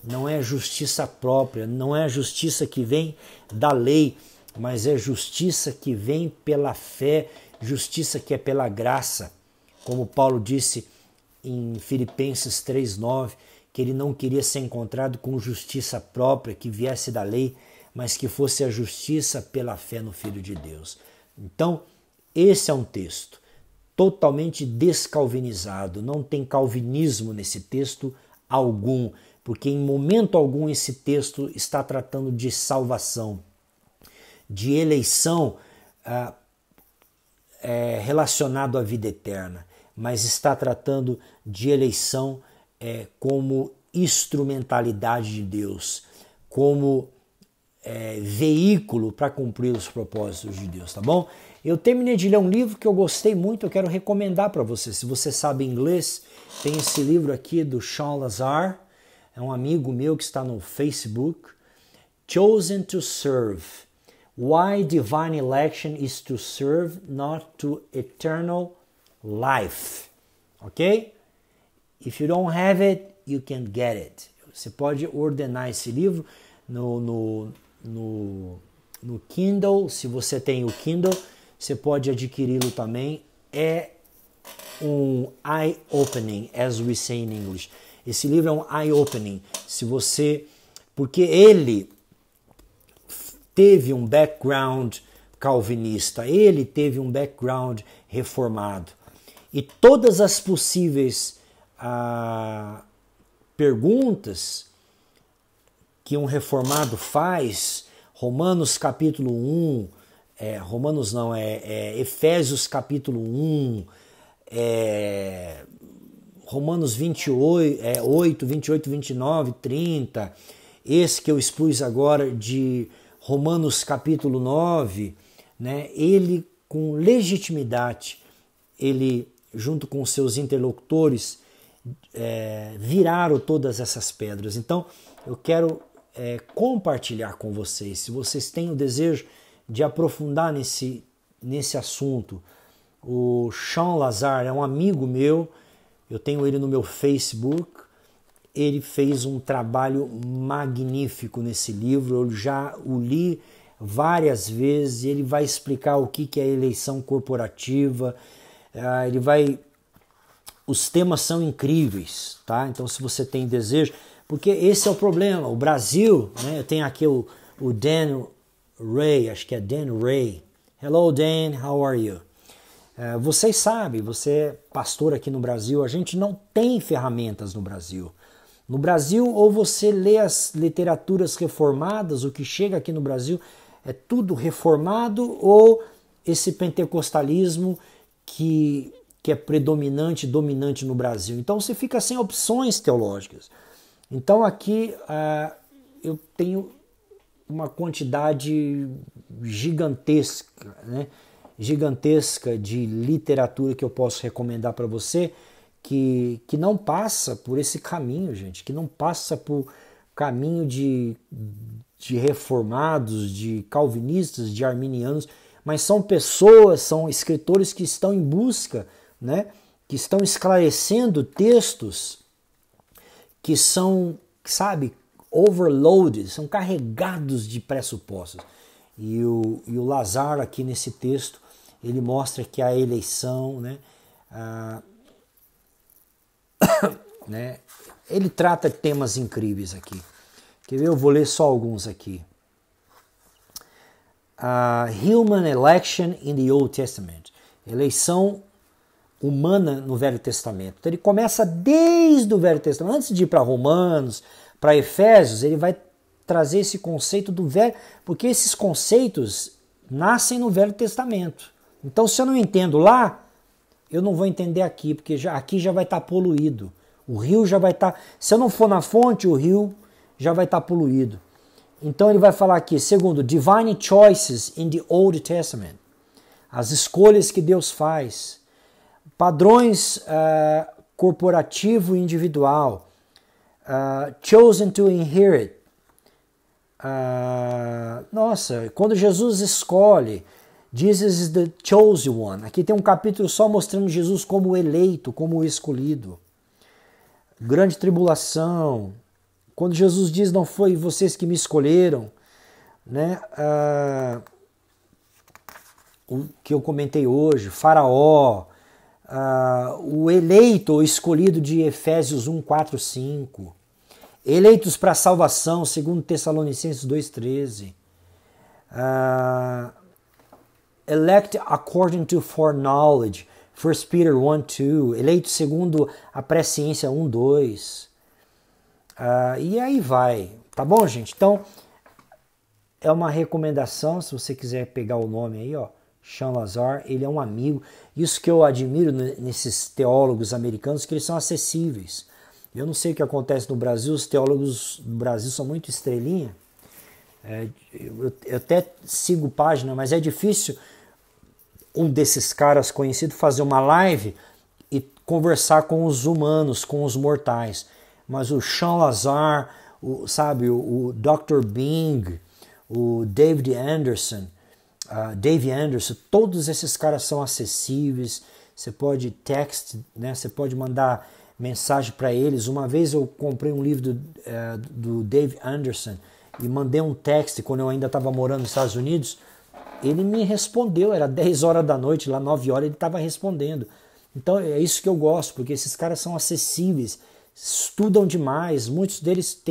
Não é justiça própria, não é justiça que vem da lei, mas é justiça que vem pela fé, justiça que é pela graça. Como Paulo disse em Filipenses 3,9, que ele não queria ser encontrado com justiça própria que viesse da lei, mas que fosse a justiça pela fé no Filho de Deus. Então, esse é um texto totalmente descalvinizado, não tem calvinismo nesse texto algum, porque em momento algum esse texto está tratando de salvação, de eleição relacionado à vida eterna, mas está tratando de eleição como instrumentalidade de Deus, como veículo para cumprir os propósitos de Deus, tá bom? Eu terminei de ler um livro que eu gostei muito, eu quero recomendar para você. Se você sabe inglês, tem esse livro aqui do Sean Lazar, é um amigo meu que está no Facebook, Chosen to Serve. Why Divine Election is to Serve, not to Eternal Life. Ok? If you don't have it, you can get it. Você pode ordenar esse livro no Kindle. Se você tem o Kindle, você pode adquiri-lo também. É um eye-opening, as we say in English. Esse livro é um eye-opening. Porque ele teve um background calvinista, ele teve um background reformado. E todas as possíveis perguntas que um reformado faz, Romanos capítulo 1, Efésios capítulo 1, Romanos 28, 29, 30, esse que eu expus agora de Romanos capítulo 9, né? Ele com legitimidade, ele junto com seus interlocutores viraram todas essas pedras. Então eu quero compartilhar com vocês, se vocês têm o desejo de aprofundar nesse assunto. O Sean Lazar é um amigo meu, eu tenho ele no meu Facebook, ele fez um trabalho magnífico nesse livro, eu já o li várias vezes, ele vai explicar o que é eleição corporativa, os temas são incríveis, tá? Então se você tem desejo, porque esse é o problema, o Brasil, né? Eu tenho aqui o Dan Ray, acho que é Dan Ray. Hello Dan, how are you? Vocês sabem, você é pastor aqui no Brasil, a gente não tem ferramentas no Brasil. No Brasil, ou você lê as literaturas reformadas, o que chega aqui no Brasil é tudo reformado, ou esse pentecostalismo que é predominante, dominante no Brasil. Então você fica sem opções teológicas. Então aqui eu tenho uma quantidade gigantesca, né? Gigantesca de literatura que eu posso recomendar para você, que não passa por esse caminho, gente, que não passa por caminho de reformados, de calvinistas, de arminianos, mas são pessoas, são escritores que estão em busca, né, que estão esclarecendo textos que são, sabe, overloaded, são carregados de pressupostos. E o Lazar aqui nesse texto, ele mostra que a eleição, né, ele trata temas incríveis aqui. Quer ver? Eu vou ler só alguns aqui. Human election in the Old Testament. Eleição humana no Velho Testamento. Então ele começa desde o Velho Testamento. Antes de ir para Romanos, para Efésios, ele vai trazer esse conceito do Velho, porque esses conceitos nascem no Velho Testamento. Então, se eu não entendo lá, eu não vou entender aqui, porque aqui já vai estar poluído. O rio já vai estar... Se eu não for na fonte, o rio já vai estar poluído. Então ele vai falar aqui, segundo, divine choices in the Old Testament. As escolhas que Deus faz. Padrões corporativo e individual. Chosen to inherit. Nossa, quando Jesus escolhe, Jesus is the chosen one. Aqui tem um capítulo só mostrando Jesus como eleito, como escolhido. Grande tribulação. Quando Jesus diz, não foi vocês que me escolheram, né? O que eu comentei hoje, Faraó, o eleito ou escolhido de Efésios 1, 4, 5. Eleitos para a salvação, segundo Tessalonicenses 2,13. Elect according to foreknowledge, 1 Peter 1, 2. Eleito segundo a presciência 1, 2. E aí vai, tá bom, gente? Então, é uma recomendação, se você quiser pegar o nome aí, ó, Sean Lazar, ele é um amigo. Isso que eu admiro nesses teólogos americanos, que eles são acessíveis. Eu não sei o que acontece no Brasil, os teólogos do Brasil são muito estrelinha. Eu até sigo página, mas é difícil um desses caras conhecidos fazer uma live e conversar com os humanos, com os mortais. Mas o Sean Lazar, o Dr. Bing, o Dave Anderson, todos esses caras são acessíveis. Você pode né? Você pode mandar mensagem para eles. Uma vez eu comprei um livro do Dave Anderson e mandei um text quando eu ainda estava morando nos Estados Unidos. Ele me respondeu, era 10 horas da noite, lá 9 horas ele estava respondendo. Então é isso que eu gosto, porque esses caras são acessíveis, estudam demais, muitos deles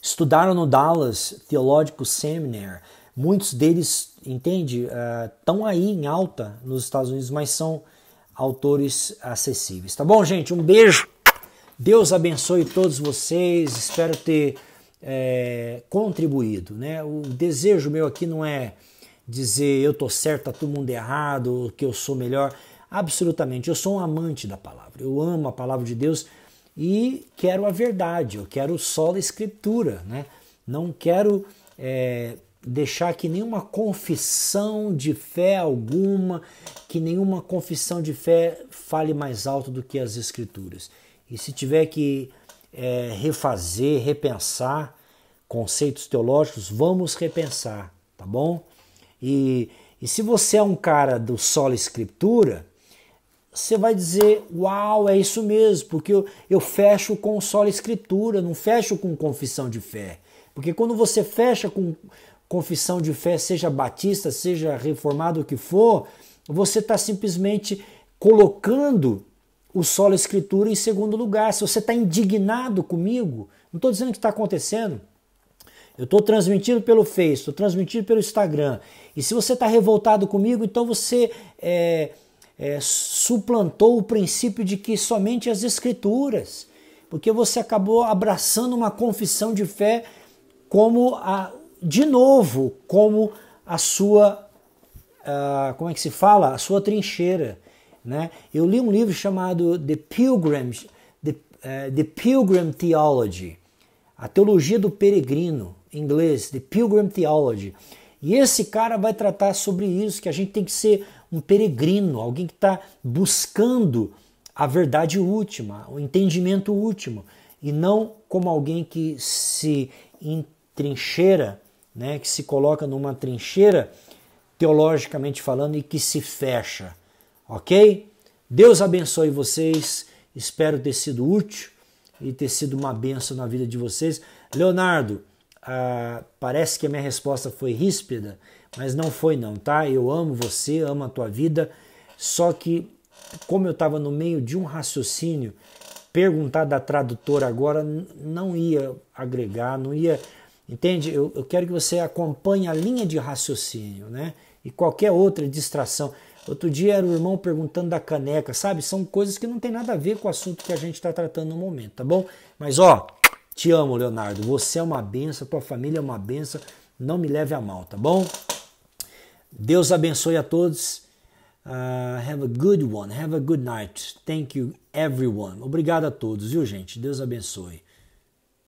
estudaram no Dallas Theological Seminary, muitos deles, entende, estão aí em alta nos Estados Unidos, mas são autores acessíveis. Tá bom, gente? Um beijo, Deus abençoe todos vocês, espero ter contribuído, né? O desejo meu aqui não é dizer eu tô certo, tá todo mundo errado, que eu sou melhor. Absolutamente, eu sou um amante da palavra, eu amo a palavra de Deus e quero a verdade, eu quero sola escritura, né? Não quero deixar que nenhuma confissão de fé alguma, que nenhuma confissão de fé fale mais alto do que as escrituras. E se tiver que refazer, repensar conceitos teológicos, vamos repensar, tá bom? E se você é um cara do sola escritura, você vai dizer, uau, é isso mesmo, porque eu fecho com sola escritura, não fecho com confissão de fé. Porque quando você fecha com confissão de fé, seja batista, seja reformado, o que for, você está simplesmente colocando o sola escritura em segundo lugar. Se você está indignado comigo, não estou dizendo que está acontecendo, eu estou transmitindo pelo Face, estou transmitindo pelo Instagram, e se você está revoltado comigo, então você suplantou o princípio de que somente as escrituras, porque você acabou abraçando uma confissão de fé como como a sua, como é que se fala? A sua trincheira, né? Eu li um livro chamado The Pilgrim Theology, a teologia do peregrino, em inglês, The Pilgrim Theology. E esse cara vai tratar sobre isso, que a gente tem que ser um peregrino, alguém que está buscando a verdade última, o entendimento último, e não como alguém que se entrincheira, né, que se coloca numa trincheira, teologicamente falando, e que se fecha, ok? Deus abençoe vocês, espero ter sido útil e ter sido uma bênção na vida de vocês. Leonardo, parece que a minha resposta foi ríspida, mas não foi não, tá? Eu amo você, amo a tua vida, só que como eu estava no meio de um raciocínio, perguntar da tradutora agora não ia agregar, não ia... Entende? Eu quero que você acompanhe a linha de raciocínio, né? E qualquer outra distração. Outro dia era o irmão perguntando da caneca, sabe? São coisas que não tem nada a ver com o assunto que a gente está tratando no momento, tá bom? Mas ó, Te amo, Leonardo. Você é uma benção, tua família é uma benção. Não me leve a mal, tá bom? Deus abençoe a todos. Have a good one. Have a good night. Thank you, everyone. Obrigado a todos, viu, gente? Deus abençoe.